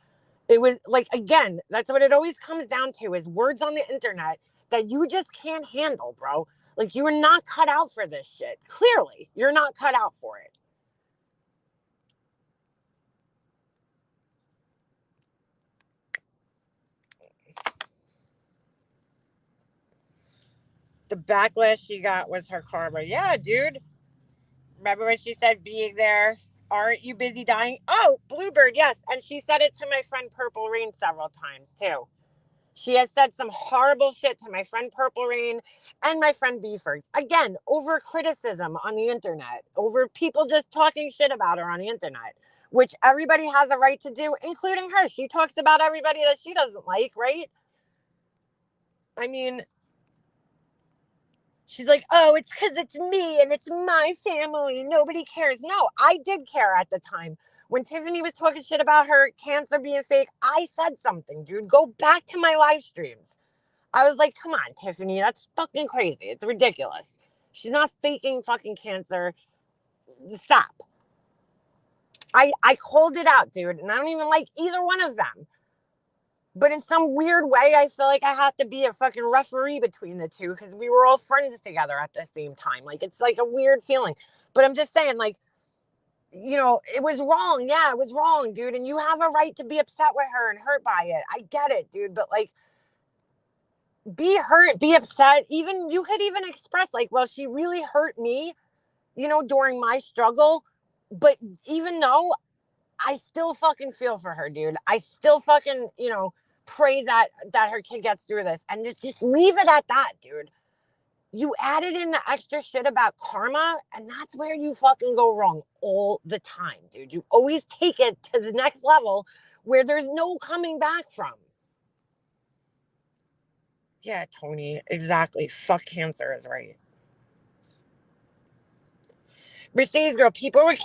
It was like, again, that's what it always comes down to is words on the internet that you just can't handle, bro. Like, you are not cut out for this shit. Clearly, you're not cut out for it. The backlash she got was her karma. Yeah, dude. Remember when she said being there? Aren't you busy dying? Oh, Bluebird, yes. And she said it to my friend Purple Rain several times, too. She has said some horrible shit to my friend Purple Rain and my friend Beeford. Again, over criticism on the internet, over people just talking shit about her on the internet, which everybody has a right to do, including her. She talks about everybody that she doesn't like, right? I mean, she's like, oh, it's because it's me and it's my family. Nobody cares. No, I did care at the time. When Tiffany was talking shit about her cancer being fake, I said something, dude. Go back to my live streams. I was like, come on, Tiffany, that's fucking crazy. It's ridiculous. She's not faking fucking cancer. Stop. I called it out, dude, and I don't even like either one of them. But in some weird way, I feel like I have to be a fucking referee between the two because we were all friends together at the same time. Like, it's like a weird feeling. But I'm just saying, like, you know, it was wrong. Yeah, it was wrong, dude. And you have a right to be upset with her and hurt by it. I get it, dude. But, like, be hurt, be upset. Even you could even express, like, well, she really hurt me, you know, during my struggle. But even though I still fucking feel for her, dude. I still fucking, you know, pray that her kid gets through this, and just leave it at that, dude. You added in the extra shit about karma, and that's where you fucking go wrong all the time, dude. You always take it to the next level where there's no coming back from. Yeah, Tony, exactly. Fuck cancer is right. Mercedes girl, people were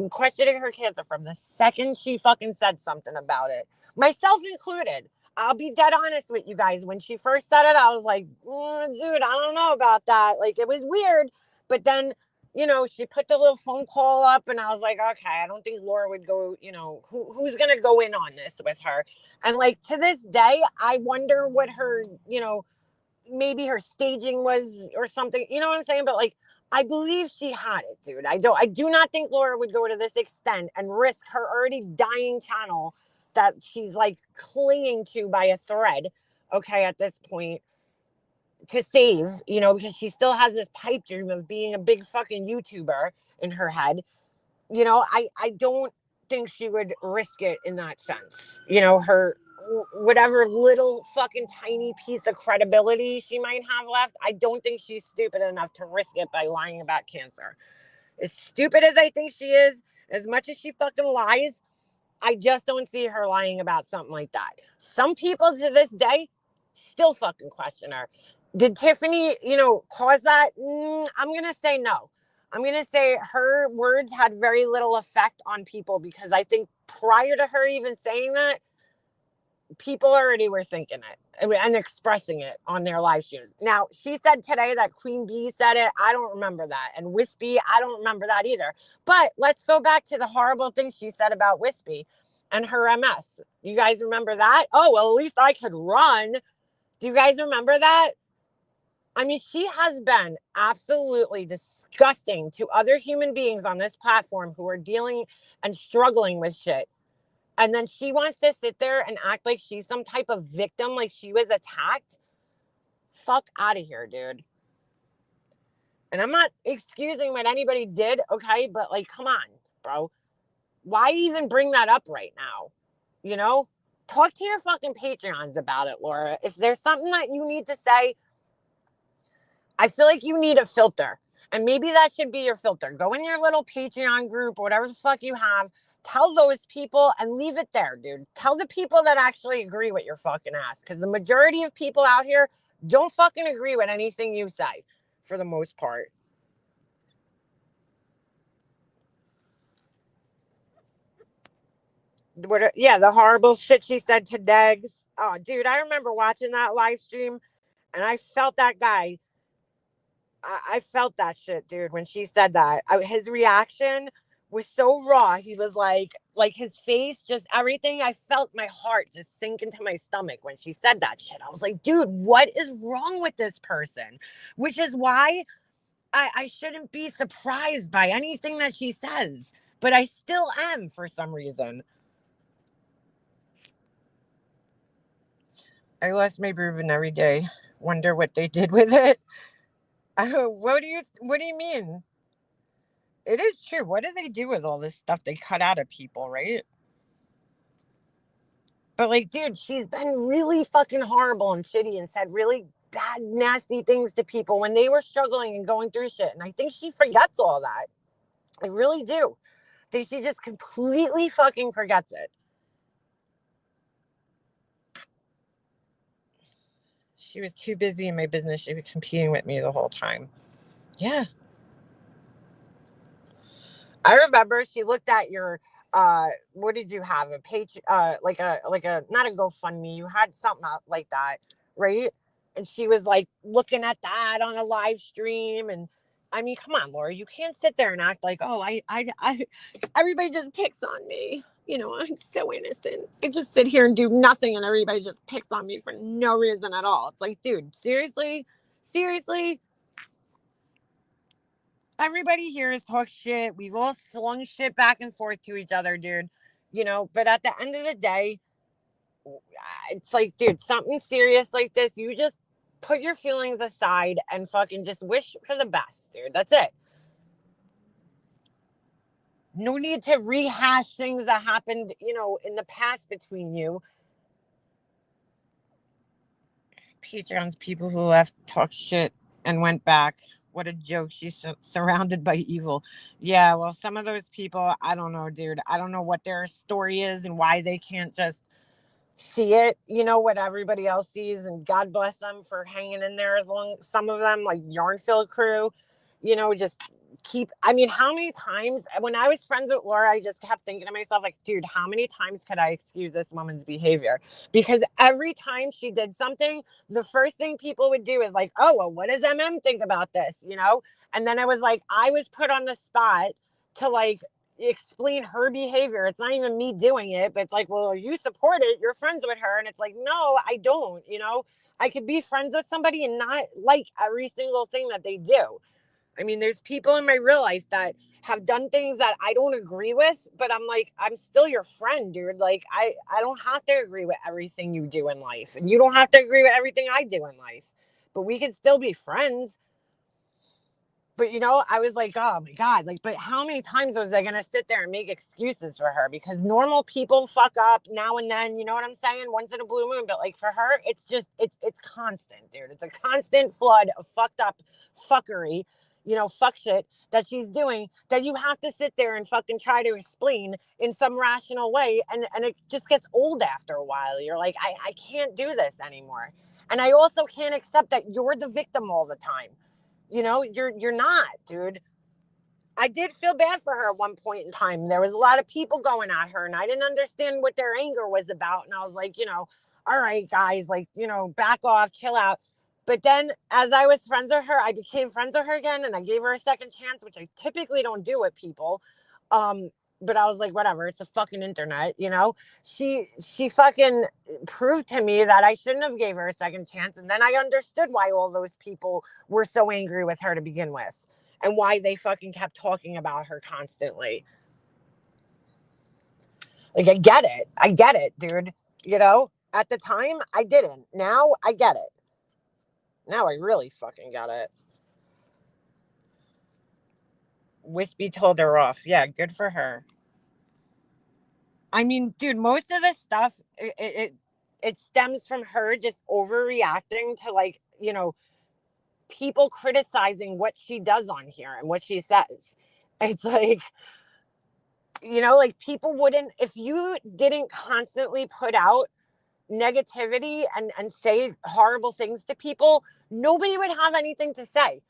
questioning her cancer from the second she fucking said something about it. Myself included. I'll be dead honest with you guys. When she first said it, I was like, dude, I don't know about that. Like, it was weird. But then, you know, she put the little phone call up and I was like, okay, I don't think Laura would go, you know, who's going to go in on this with her? And like, to this day, I wonder what her, you know, maybe her staging was or something, you know what I'm saying? But like, I believe she had it, dude. I do not think Laura would go to this extent and risk her already dying channel that she's like clinging to by a thread, okay, at this point, to save, you know, because she still has this pipe dream of being a big fucking YouTuber in her head. You know, I don't think she would risk it in that sense. You know, her whatever little fucking tiny piece of credibility she might have left, I don't think she's stupid enough to risk it by lying about cancer. As stupid as I think she is, as much as she fucking lies, I just don't see her lying about something like that. Some people to this day still fucking question her. Did Tiffany, you know, cause that? I'm going to say no. I'm going to say her words had very little effect on people because I think prior to her even saying that, people already were thinking it and expressing it on their live streams. Now, she said today that Queen Bee said it. I don't remember that. And Wispy, I don't remember that either. But let's go back to the horrible thing she said about Wispy and her MS. You guys remember that? Oh, well, at least I could run. Do you guys remember that? I mean, she has been absolutely disgusting to other human beings on this platform who are dealing and struggling with shit. And then she wants to sit there and act like she's some type of victim, like she was attacked. Fuck out of here, dude. And I'm not excusing what anybody did, okay? But like, come on, bro. Why even bring that up right now? You know? Talk to your fucking Patreons about it, Laura. If there's something that you need to say, I feel like you need a filter. And maybe that should be your filter. Go in your little Patreon group, or whatever the fuck you have. Tell those people and leave it there, dude. Tell the people that actually agree with your fucking ass. Because the majority of people out here don't fucking agree with anything you say, for the most part. Yeah, the horrible shit she said to Degs. Oh, dude, I remember watching that live stream and I felt that guy. I felt that shit, dude, when she said that. His reaction was so raw. He was like his face, just everything. I felt my heart just sink into my stomach when she said that shit. I was like, dude, what is wrong with this person? Which is why I shouldn't be surprised by anything that she says, but I still am for some reason. I lost my Reuben every day. Wonder what they did with it. What do you mean? It is true. What do they do with all this stuff they cut out of people, right? But like, dude, she's been really fucking horrible and shitty and said really bad, nasty things to people when they were struggling and going through shit. And I think she forgets all that. I really do. I think she just completely fucking forgets it. She was too busy in my business. She was competing with me the whole time. Yeah. I remember she looked at your what did you have? A page like a not a GoFundMe. You had something like that, right? And she was like looking at that on a live stream. And I mean, come on, Laura, you can't sit there and act like, oh, I everybody just picks on me. You know, I'm so innocent. I just sit here and do nothing and everybody just picks on me for no reason at all. It's like, dude, seriously? Seriously? Everybody here has talked shit. We've all slung shit back and forth to each other, dude. You know, but at the end of the day, it's like, dude, something serious like this, you just put your feelings aside and fucking just wish for the best, dude. That's it. No need to rehash things that happened, you know, in the past between you. Patreon's people who left talk shit and went back. What a joke. She's surrounded by evil. Yeah, well, some of those people, I don't know, dude. I don't know what their story is and why they can't just see it, you know, what everybody else sees. And God bless them for hanging in there as long. Some of them, like Yarnfield crew, you know, just keep. I mean, how many times when I was friends with Laura, I just kept thinking to myself, like, dude, how many times could I excuse this woman's behavior? Because every time she did something, the first thing people would do is like, oh, well, what does think about this, you know? And then I was like, I was put on the spot to like explain her behavior. It's not even me doing it, but it's like, well, you support it, you're friends with her. And it's like, no, I don't, you know. I could be friends with somebody and not like every single thing that they do. I mean, there's people in my real life that have done things that I don't agree with, but I'm like, I'm still your friend, dude. Like, I don't have to agree with everything you do in life, and you don't have to agree with everything I do in life, but we can still be friends. But, you know, I was like, oh my God, like, but how many times was I going to sit there and make excuses for her? Because normal people fuck up now and then, you know what I'm saying? Once in a blue moon. But like for her, it's just, it's constant, dude. It's a constant flood of fucked up fuckery, you know, fuck shit that she's doing that you have to sit there and fucking try to explain in some rational way. And it just gets old after a while. You're like, I can't do this anymore. And I also can't accept that you're the victim all the time. You know, you're not, dude. I did feel bad for her at one point in time. There was a lot of people going at her and I didn't understand what their anger was about. And I was like, you know, all right, guys, like, you know, back off, chill out. But then as I was friends with her, I became friends with her again and I gave her a second chance, which I typically don't do with people. But I was like, whatever, it's a fucking internet, you know. She fucking proved to me that I shouldn't have gave her a second chance. And then I understood why all those people were so angry with her to begin with and why they fucking kept talking about her constantly. Like, I get it, dude. You know, at the time I didn't. Now I get it. Now I really fucking get it. Wispy told her off. Yeah, good for her. I mean, dude, most of this stuff, it stems from her just overreacting to, like, you know, people criticizing what she does on here and what she says. It's like, you know, like people wouldn't, if you didn't constantly put out negativity and say horrible things to people, nobody would have anything to say.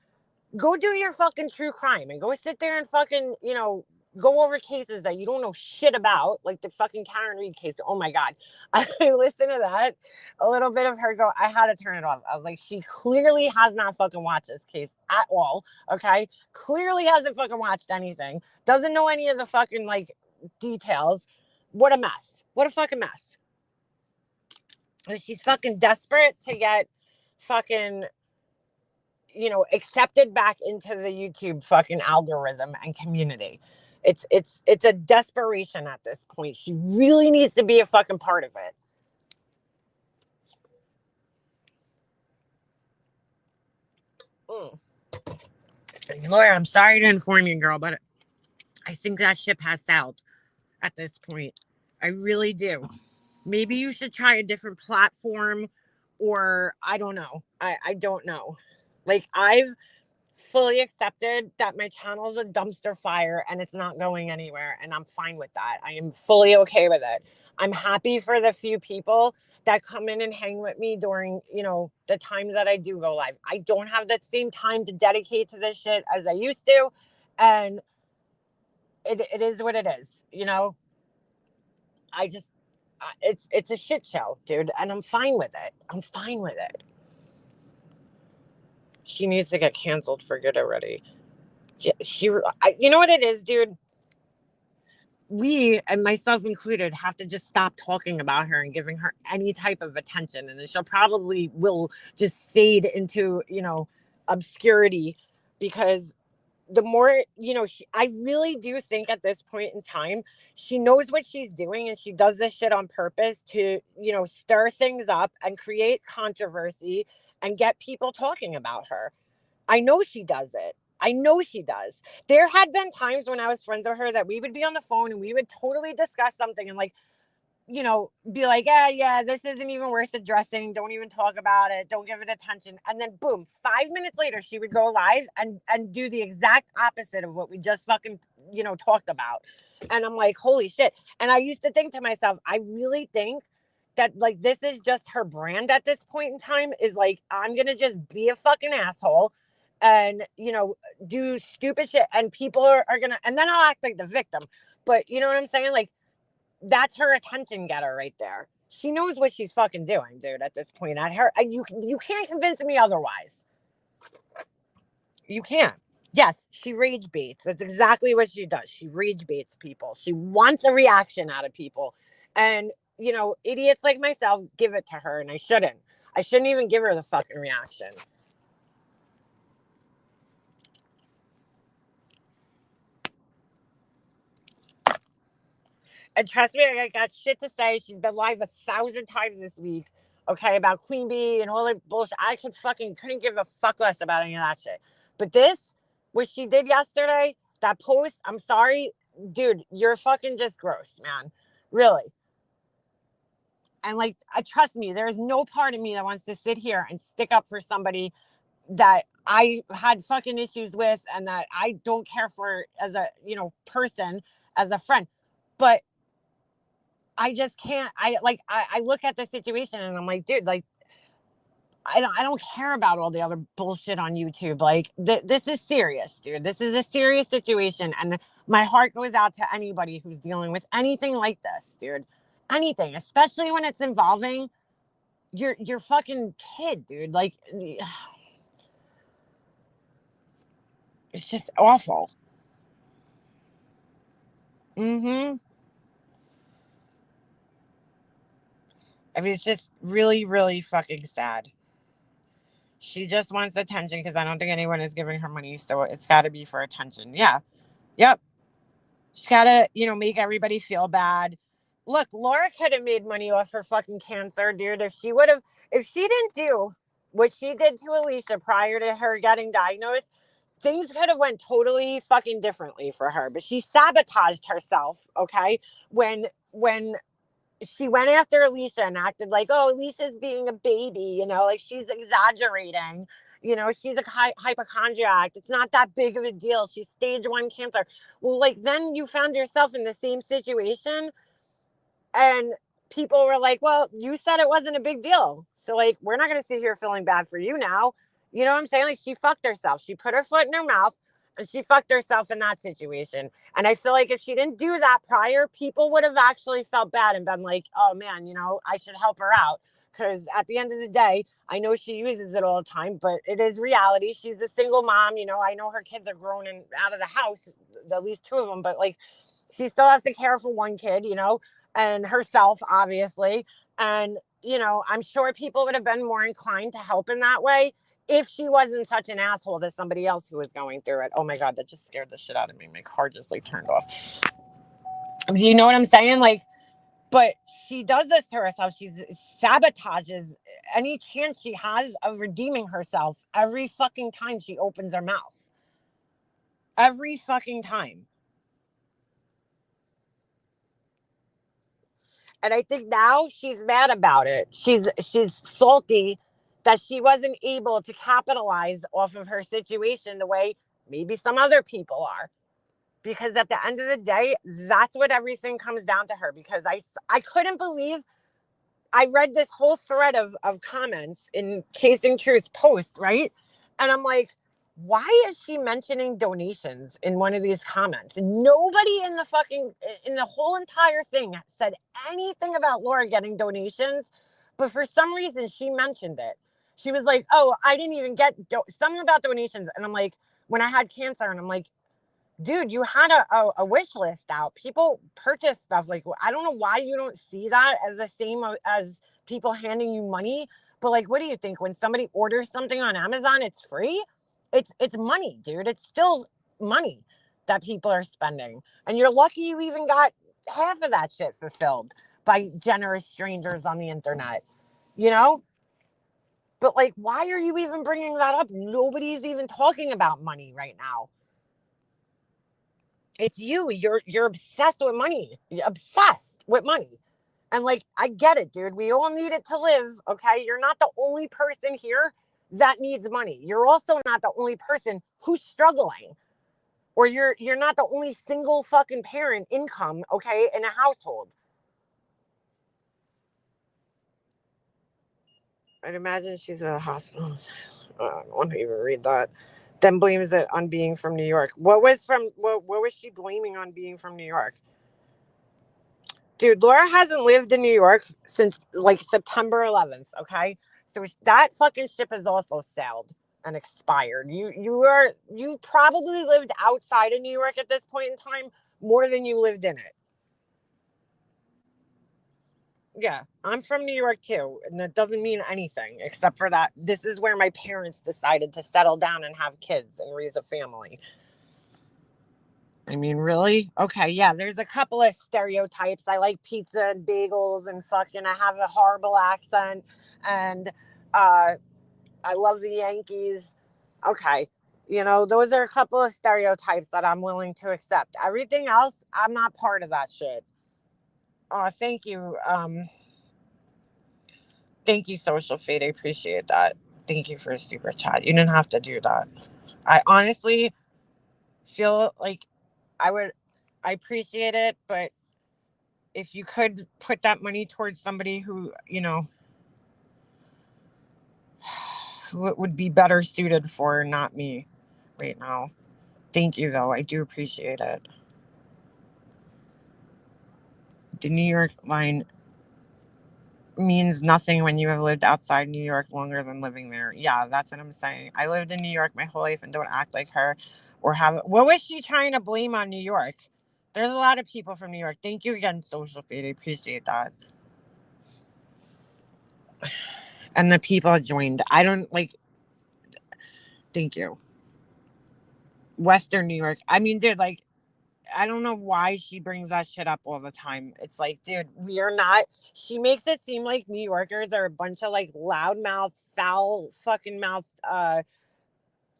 Go do your fucking true crime and go sit there and fucking, you know, go over cases that you don't know shit about, like the fucking Karen Reed case. Oh my God. I listened to that, a little bit of her go, I had to turn it off. I was like, she clearly has not fucking watched this case at all. Okay. Clearly hasn't fucking watched anything. Doesn't know any of the fucking like details. What a mess. What a fucking mess. She's fucking desperate to get fucking, you know, accepted back into the YouTube fucking algorithm and community. It's a desperation at this point. She really needs to be a fucking part of it. Laura, I'm sorry to inform you, girl, but I think that ship has sailed at this point. I really do. Maybe you should try a different platform, or I don't know. I don't know. Like, I've fully accepted that my channel is a dumpster fire and it's not going anywhere, and I'm fine with that. I am fully okay with it. I'm happy for the few people that come in and hang with me during, the times that I do go live. I don't have that same time to dedicate to this shit as I used to, and it is what it is. I just it's a shit show, dude, and I'm fine with it. I'm fine with it. She needs to get canceled for good already. Yeah, you know what it is, dude? We, and myself included, have to just stop talking about her and giving her any type of attention, and then she'll probably will just fade into, obscurity, because the more, I really do think at this point in time, she knows what she's doing, and she does this shit on purpose to, stir things up and create controversy and get people talking about her. I know she does it. I know she does. There had been times when I was friends with her that we would be on the phone and we would totally discuss something and, like, be like, yeah, this isn't even worth addressing. Don't even talk about it. Don't give it attention. And then boom, 5 minutes later, she would go live and do the exact opposite of what we just fucking, talked about. And I'm like, holy shit. And I used to think to myself, I really think that, like, this is just her brand at this point in time, is like, I'm gonna just be a fucking asshole and, do stupid shit, and people are gonna, and then I'll act like the victim. But you know what I'm saying? Like, that's her attention getter right there. She knows what she's fucking doing, dude, at this point. At her, you can't convince me otherwise. You can't. Yes, she rage baits. That's exactly what she does. She rage baits people. She wants a reaction out of people. And, idiots like myself give it to her, and I shouldn't. I shouldn't even give her the fucking reaction. And trust me, I got shit to say. She's been live 1,000 times this week, okay, about Queen Bee and all that bullshit. I couldn't give a fuck less about any of that shit. But this, what she did yesterday, that post, I'm sorry, dude, you're fucking just gross, man. Really. And, like, I trust me, there's no part of me that wants to sit here and stick up for somebody that I had fucking issues with and that I don't care for as a, person, as a friend. But I just can't. I look at the situation and I'm like, dude, like, I don't care about all the other bullshit on YouTube. Like, this is serious, dude. This is a serious situation, and my heart goes out to anybody who's dealing with anything like this, dude. Anything, especially when it's involving your fucking kid, dude. Like, it's just awful. Mm-hmm. I mean, it's just really, really fucking sad. She just wants attention because I don't think anyone is giving her money, so it's got to be for attention. Yeah. Yep. She's got to, make everybody feel bad. Look, Laura could have made money off her fucking cancer, dude. If she didn't do what she did to Alicia prior to her getting diagnosed, things could have went totally fucking differently for her. But she sabotaged herself, okay? When she went after Alicia and acted like, oh, Alicia's being a baby, like she's exaggerating. She's a hypochondriac. It's not that big of a deal. She's stage 1 cancer. Well, like, then you found yourself in the same situation, and people were like, well, you said it wasn't a big deal. So, like, we're not going to sit here feeling bad for you now. You know what I'm saying? Like, she fucked herself. She put her foot in her mouth and she fucked herself in that situation. And I feel like if she didn't do that prior, people would have actually felt bad and been like, oh man, I should help her out. Because at the end of the day, I know she uses it all the time, but it is reality. She's a single mom. I know her kids are grown and out of the house, at least 2 of them, but, like, she still has to care for 1 kid, and herself, obviously. And, I'm sure people would have been more inclined to help in that way if she wasn't such an asshole to somebody else who was going through it. Oh my God, that just scared the shit out of me. My car just, like, turned off. Do you know what I'm saying? Like, but she does this to herself. She sabotages any chance she has of redeeming herself every fucking time she opens her mouth. Every fucking time. And I think now she's mad about it. She's salty that she wasn't able to capitalize off of her situation the way maybe some other people are. Because at the end of the day, that's what everything comes down to her. Because I couldn't believe I read this whole thread of comments in Casing Truth's post, right? And I'm like, why is she mentioning donations in one of these comments? Nobody in the whole entire thing said anything about Laura getting donations, but for some reason she mentioned it. She was like, oh, I didn't even get something about donations. And I'm like, when I had cancer, and I'm like, dude, you had a wish list out. People purchase stuff. Like, I don't know why you don't see that as the same as people handing you money. But like, what do you think? When somebody orders something on Amazon, it's free? It's money, dude. It's still money that people are spending. And you're lucky you even got half of that shit fulfilled by generous strangers on the internet, you know? But like, why are you even bringing that up? Nobody's even talking about money right now. It's you. You're obsessed with money. You're obsessed with money. And like, I get it, dude. We all need it to live. Okay. You're not the only person here that needs money. You're also not the only person who's struggling. Or you're not the only single fucking parent income, okay, in a household. I'd imagine she's in the hospital. I don't want to even read that. Then blames it on being from New York. What was she blaming on being from New York? Dude, Laura hasn't lived in New York since like September 11th, okay? So that fucking ship has also sailed and expired. You probably lived outside of New York at this point in time more than you lived in it. Yeah, I'm from New York too, and that doesn't mean anything except for that this is where my parents decided to settle down and have kids and raise a family. I mean, really? Okay, yeah, there's a couple of stereotypes. I like pizza and bagels and fucking I have a horrible accent and uh I love the Yankees. Okay. You know, those are a couple of stereotypes that I'm willing to accept. Everything else, I'm not part of that shit. Oh, thank you. Thank you, Social Fate. I appreciate that. Thank you for a super chat. You didn't have to do that. I honestly feel like I would I appreciate it, but if you could put that money towards somebody who, you know, who it would be better suited for, not me right now. Thank you, though. I do appreciate it. The New York line means nothing when you have lived outside New York longer than living there. Yeah, that's what I'm saying. I lived in New York my whole life and don't act like her or have. What was she trying to blame on New York? There's a lot of people from New York. Thank you again, Social Fate. I appreciate that. And the people joined. I don't like. Thank you. Western New York. I mean, dude, like, I don't know why she brings that shit up all the time. It's like, dude, we are not. She makes it seem like New Yorkers are a bunch of like loudmouth, foul fucking mouth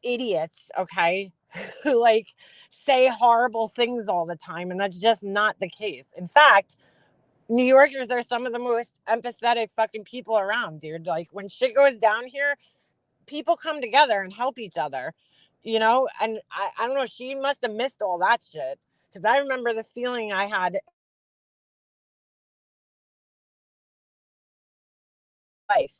idiots, okay? Who like say horrible things all the time. And that's just not the case. In fact, New Yorkers are some of the most empathetic fucking people around, dude. Like when shit goes down here, people come together and help each other, you know? And I don't know, she must have missed all that shit. Because I remember the feeling I had life,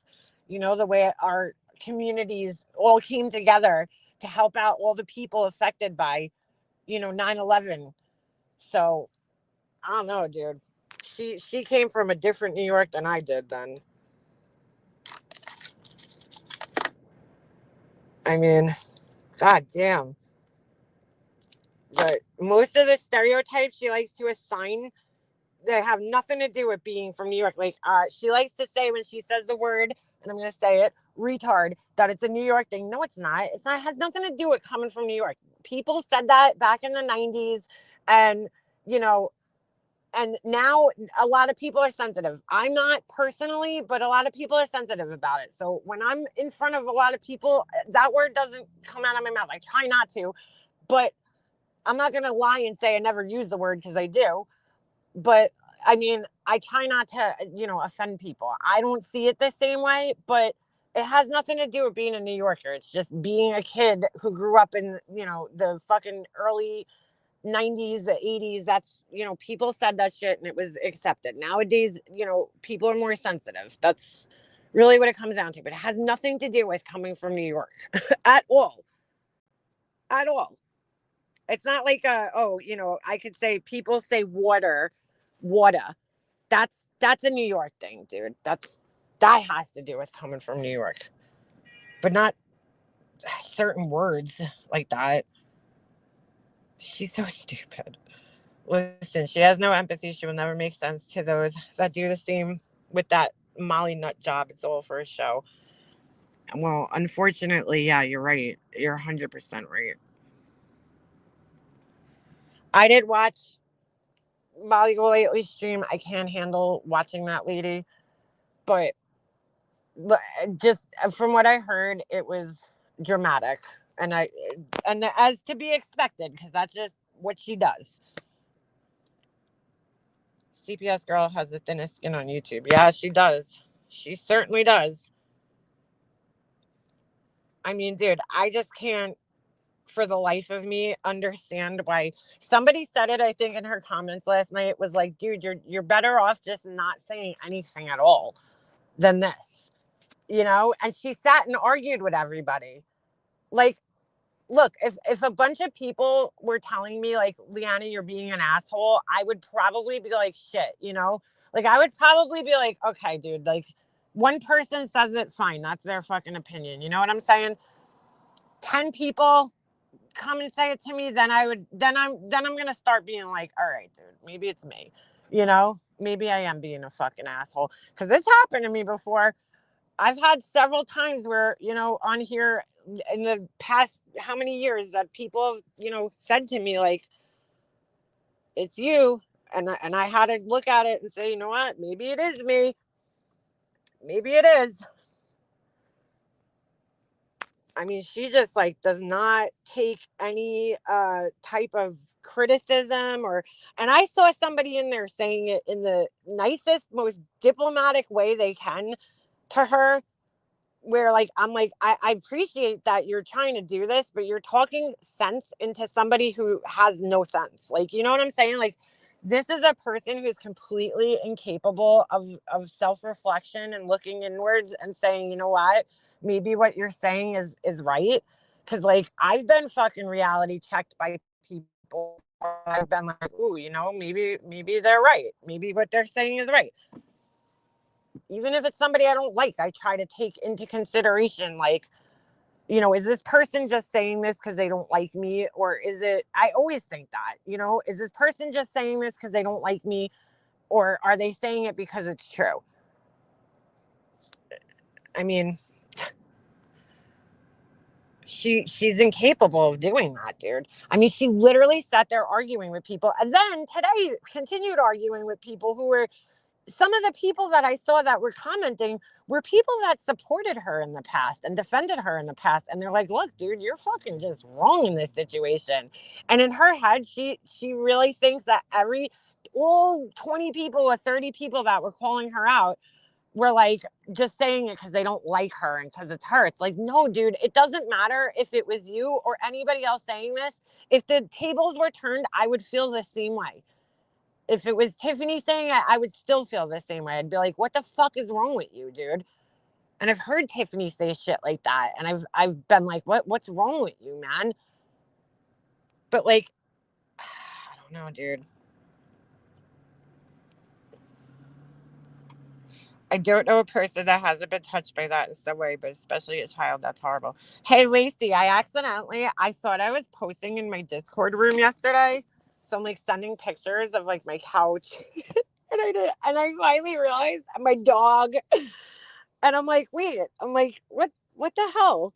you know, the way our communities all came together to help out all the people affected by, you know, 9/11. So I don't know, dude. She came from a different New York than I did then. I mean, god damn. But most of the stereotypes she likes to assign, they have nothing to do with being from New York. Like, she likes to say when she says the word, and I'm gonna say it, retard, that it's a New York thing. No, it's not. It's not. It has nothing to do with coming from New York. People said that back in the '90s, and you know, and now a lot of people are sensitive. I'm not personally, but a lot of people are sensitive about it. So when I'm in front of a lot of people, that word doesn't come out of my mouth. I try not to, but I'm not gonna lie and say I never use the word because I do. But I mean, I try not to, offend people. I don't see it the same way, but it has nothing to do with being a New Yorker. It's just being a kid who grew up in, the fucking early 90s, the 80s. That's, people said that shit and it was accepted. Nowadays, people are more sensitive. That's really what it comes down to. But it has nothing to do with coming from New York at all. At all. It's not like, I could say people say water. That's a New York thing, dude. That has to do with coming from New York, but not certain words like that. She's so stupid. Listen, she has no empathy. She will never make sense to those that do the same with that Molly nut job. It's all for a show. Well, unfortunately, yeah, you're right. You're 100% right. I did watch Molly Golightly stream. I can't handle watching that lady, but just from what I heard, it was dramatic, and as to be expected, because that's just what she does. CPS girl has the thinnest skin on YouTube. Yeah, she does. She certainly does. I mean, dude, I just can't, for the life of me, understand why. Somebody said it, I think, in her comments last night. Was like, dude, you're better off just not saying anything at all than this, And she sat and argued with everybody. Like, look, if a bunch of people were telling me like, Leanna, you're being an asshole, I would probably be like, shit. Like, I would probably be like, okay, dude, like, one person says it, fine, that's their fucking opinion. You know what I'm saying? 10 people come and say it to me, then I'm gonna start being like, all right, dude, maybe it's me. Maybe I am being a fucking asshole. Because it's happened to me before. I've had several times where, on here in the past how many years that people have, said to me like, it's you. And I had to look at it and say, you know what? Maybe it is me. Maybe it is. I mean, she just like does not take any type of criticism and I saw somebody in there saying it in the nicest, most diplomatic way they can to her, where like I'm like, I appreciate that you're trying to do this, but you're talking sense into somebody who has no sense. Like, you know what I'm saying? Like, this is a person who's completely incapable of self-reflection and looking inwards and saying, you know what, maybe what you're saying is right. Because like, I've been fucking reality checked by people. I've been like, ooh, maybe they're right. Maybe what they're saying is right. Even if it's somebody I don't like, I try to take into consideration, like, is this person just saying this because they don't like me? Or is it, I always think that, is this person just saying this because they don't like me? Or are they saying it because it's true? I mean, she's incapable of doing that, dude. I mean, she literally sat there arguing with people and then today continued arguing with people who were, some of the people that I saw that were commenting were people that supported her in the past and defended her in the past. And they're like, look, dude, you're fucking just wrong in this situation. And in her head, she really thinks that all 20 people or 30 people that were calling her out were like just saying it because they don't like her and because it's her. It's like, no, dude, it doesn't matter if it was you or anybody else saying this. If the tables were turned, I would feel the same way. If it was Tiffany saying it, I would still feel the same way. I'd be like, what the fuck is wrong with you, dude? And I've heard Tiffany say shit like that. And I've been like, what's wrong with you, man? But like, I don't know, dude. I don't know a person that hasn't been touched by that in some way, but especially a child. That's horrible. Hey, Lacey, I thought I was posting in my Discord room yesterday. So I'm like sending pictures of like my couch. And I did, and I finally realized my dog. And I'm like, wait, what the hell?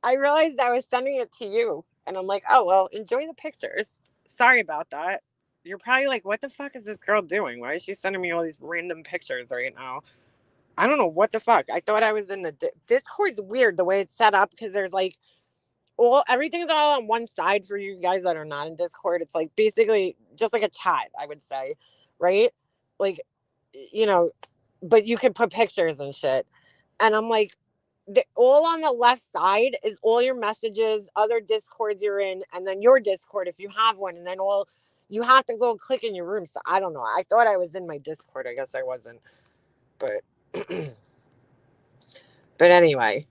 I realized I was sending it to you. And I'm like, oh, well, enjoy the pictures. Sorry about that. You're probably like, what the fuck is this girl doing? Why is she sending me all these random pictures right now? I don't know what the fuck. I thought I was in the Discord's weird the way it's set up because there's like everything's all on one side for you guys that are not in Discord. It's like basically just like a chat, I would say, right? like, you know, but you can put pictures and shit. And I'm like, all on the left side is all your messages, other discords you're in, and then your discord if you have one, and then all you have to go and click in your room. So I don't know. I thought I was in my discord. I guess I wasn't. But but anyway,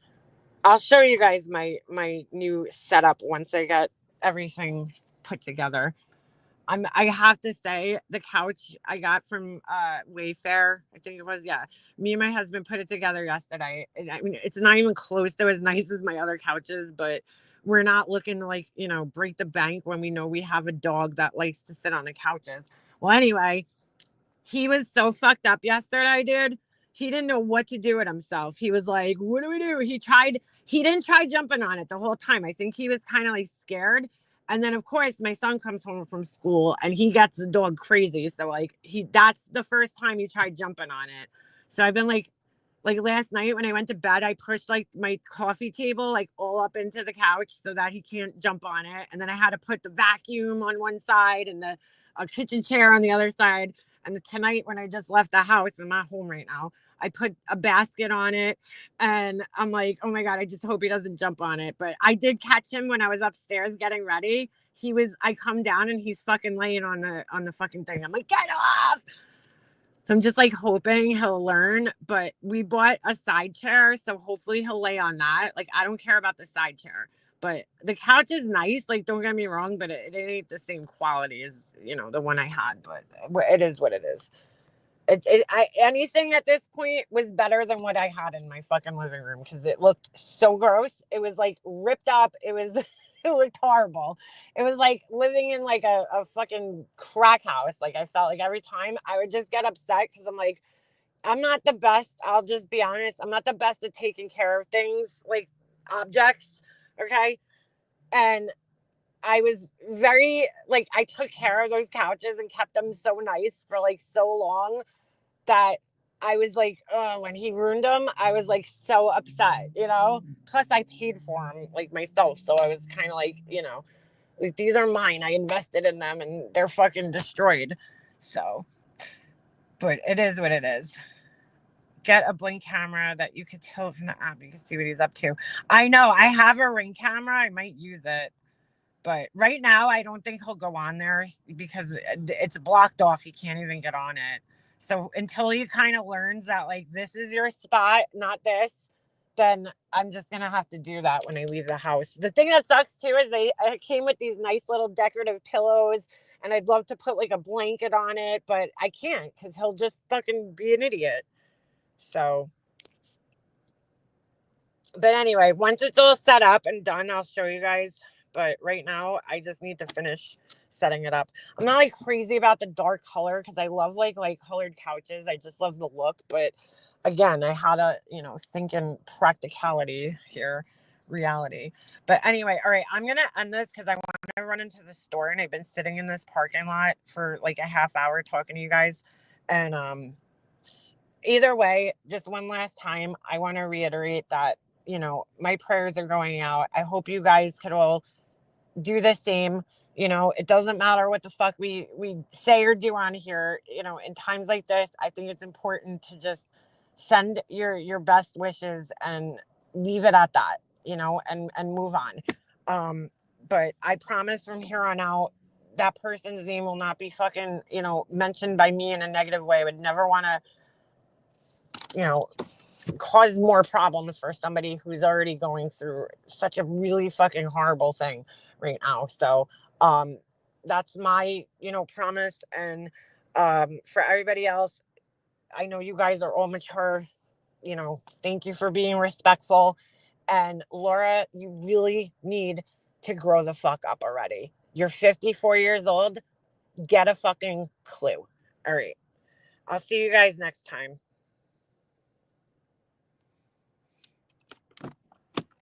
I'll show you guys my new setup once I get everything put together. I have to say the couch I got from Wayfair, I think it was, yeah. Me and my husband put it together yesterday. And I mean, it's not even close to as nice as my other couches, but we're not looking to, like, break the bank when we know we have a dog that likes to sit on the couches. Well, anyway, he was so fucked up yesterday, dude. He didn't know what to do with himself. He was like, "What do we do?" He didn't try jumping on it the whole time. I think he was kind of like scared. And then of course my son comes home from school and he gets the dog crazy. So like that's the first time he tried jumping on it. So I've been like last night when I went to bed, I pushed like my coffee table like all up into the couch so that he can't jump on it. And then I had to put the vacuum on one side and the a kitchen chair on the other side. And tonight, when I just left the house, I'm at home right now, I put a basket on it. And I'm like, oh my God, I just hope he doesn't jump on it. But I did catch him when I was upstairs getting ready. I come down and he's fucking laying on the fucking thing. I'm like, get off. So I'm just like hoping he'll learn. But we bought a side chair. So hopefully he'll lay on that. Like, I don't care about the side chair. But the couch is nice. Like, don't get me wrong, but it ain't the same quality as, the one I had. But it is what it is. Anything at this point was better than what I had in my fucking living room because it looked so gross. It was like ripped up. It looked horrible. It was like living in like a fucking crack house. Like I felt like every time I would just get upset because I'm like, I'm not the best. I'll just be honest. I'm not the best at taking care of things like objects. Okay. And I was very like, I took care of those couches and kept them so nice for like so long that I was like, when he ruined them, I was like so upset. Plus, I paid for them like myself. So I was kind of like, these are mine. I invested in them and they're fucking destroyed. So, but it is what it is. Get a Blink camera that you could tilt from the app. You can see what he's up to. I know I have a Ring camera. I might use it. But right now, I don't think he'll go on there because it's blocked off. He can't even get on it. So until he kind of learns that, like, this is your spot, not this, then I'm just going to have to do that when I leave the house. The thing that sucks, too, is it came with these nice little decorative pillows, and I'd love to put, like, a blanket on it, but I can't because he'll just fucking be an idiot. So... But anyway, once it's all set up and done, I'll show you guys. But right now, I just need to finish setting it up. I'm not like crazy about the dark color because I love like colored couches. I just love the look. But again, I had to, think in practicality here, reality. But anyway, all right, I'm going to end this because I want to run into the store. And I've been sitting in this parking lot for like a half hour talking to you guys. And either way, just one last time, I want to reiterate that my prayers are going out. I hope you guys could all do the same. It doesn't matter what the fuck we say or do on here. In times like this, I think it's important to just send your best wishes and leave it at that, and move on. But I promise from here on out, that person's name will not be fucking, mentioned by me in a negative way. I would never want to, cause more problems for somebody who's already going through such a really fucking horrible thing right now. So that's my promise. And for everybody else, I know you guys are all mature. Thank you for being respectful. And Laura, you really need to grow the fuck up already. You're 54 years old. Get a fucking clue. All right, I'll see you guys next time.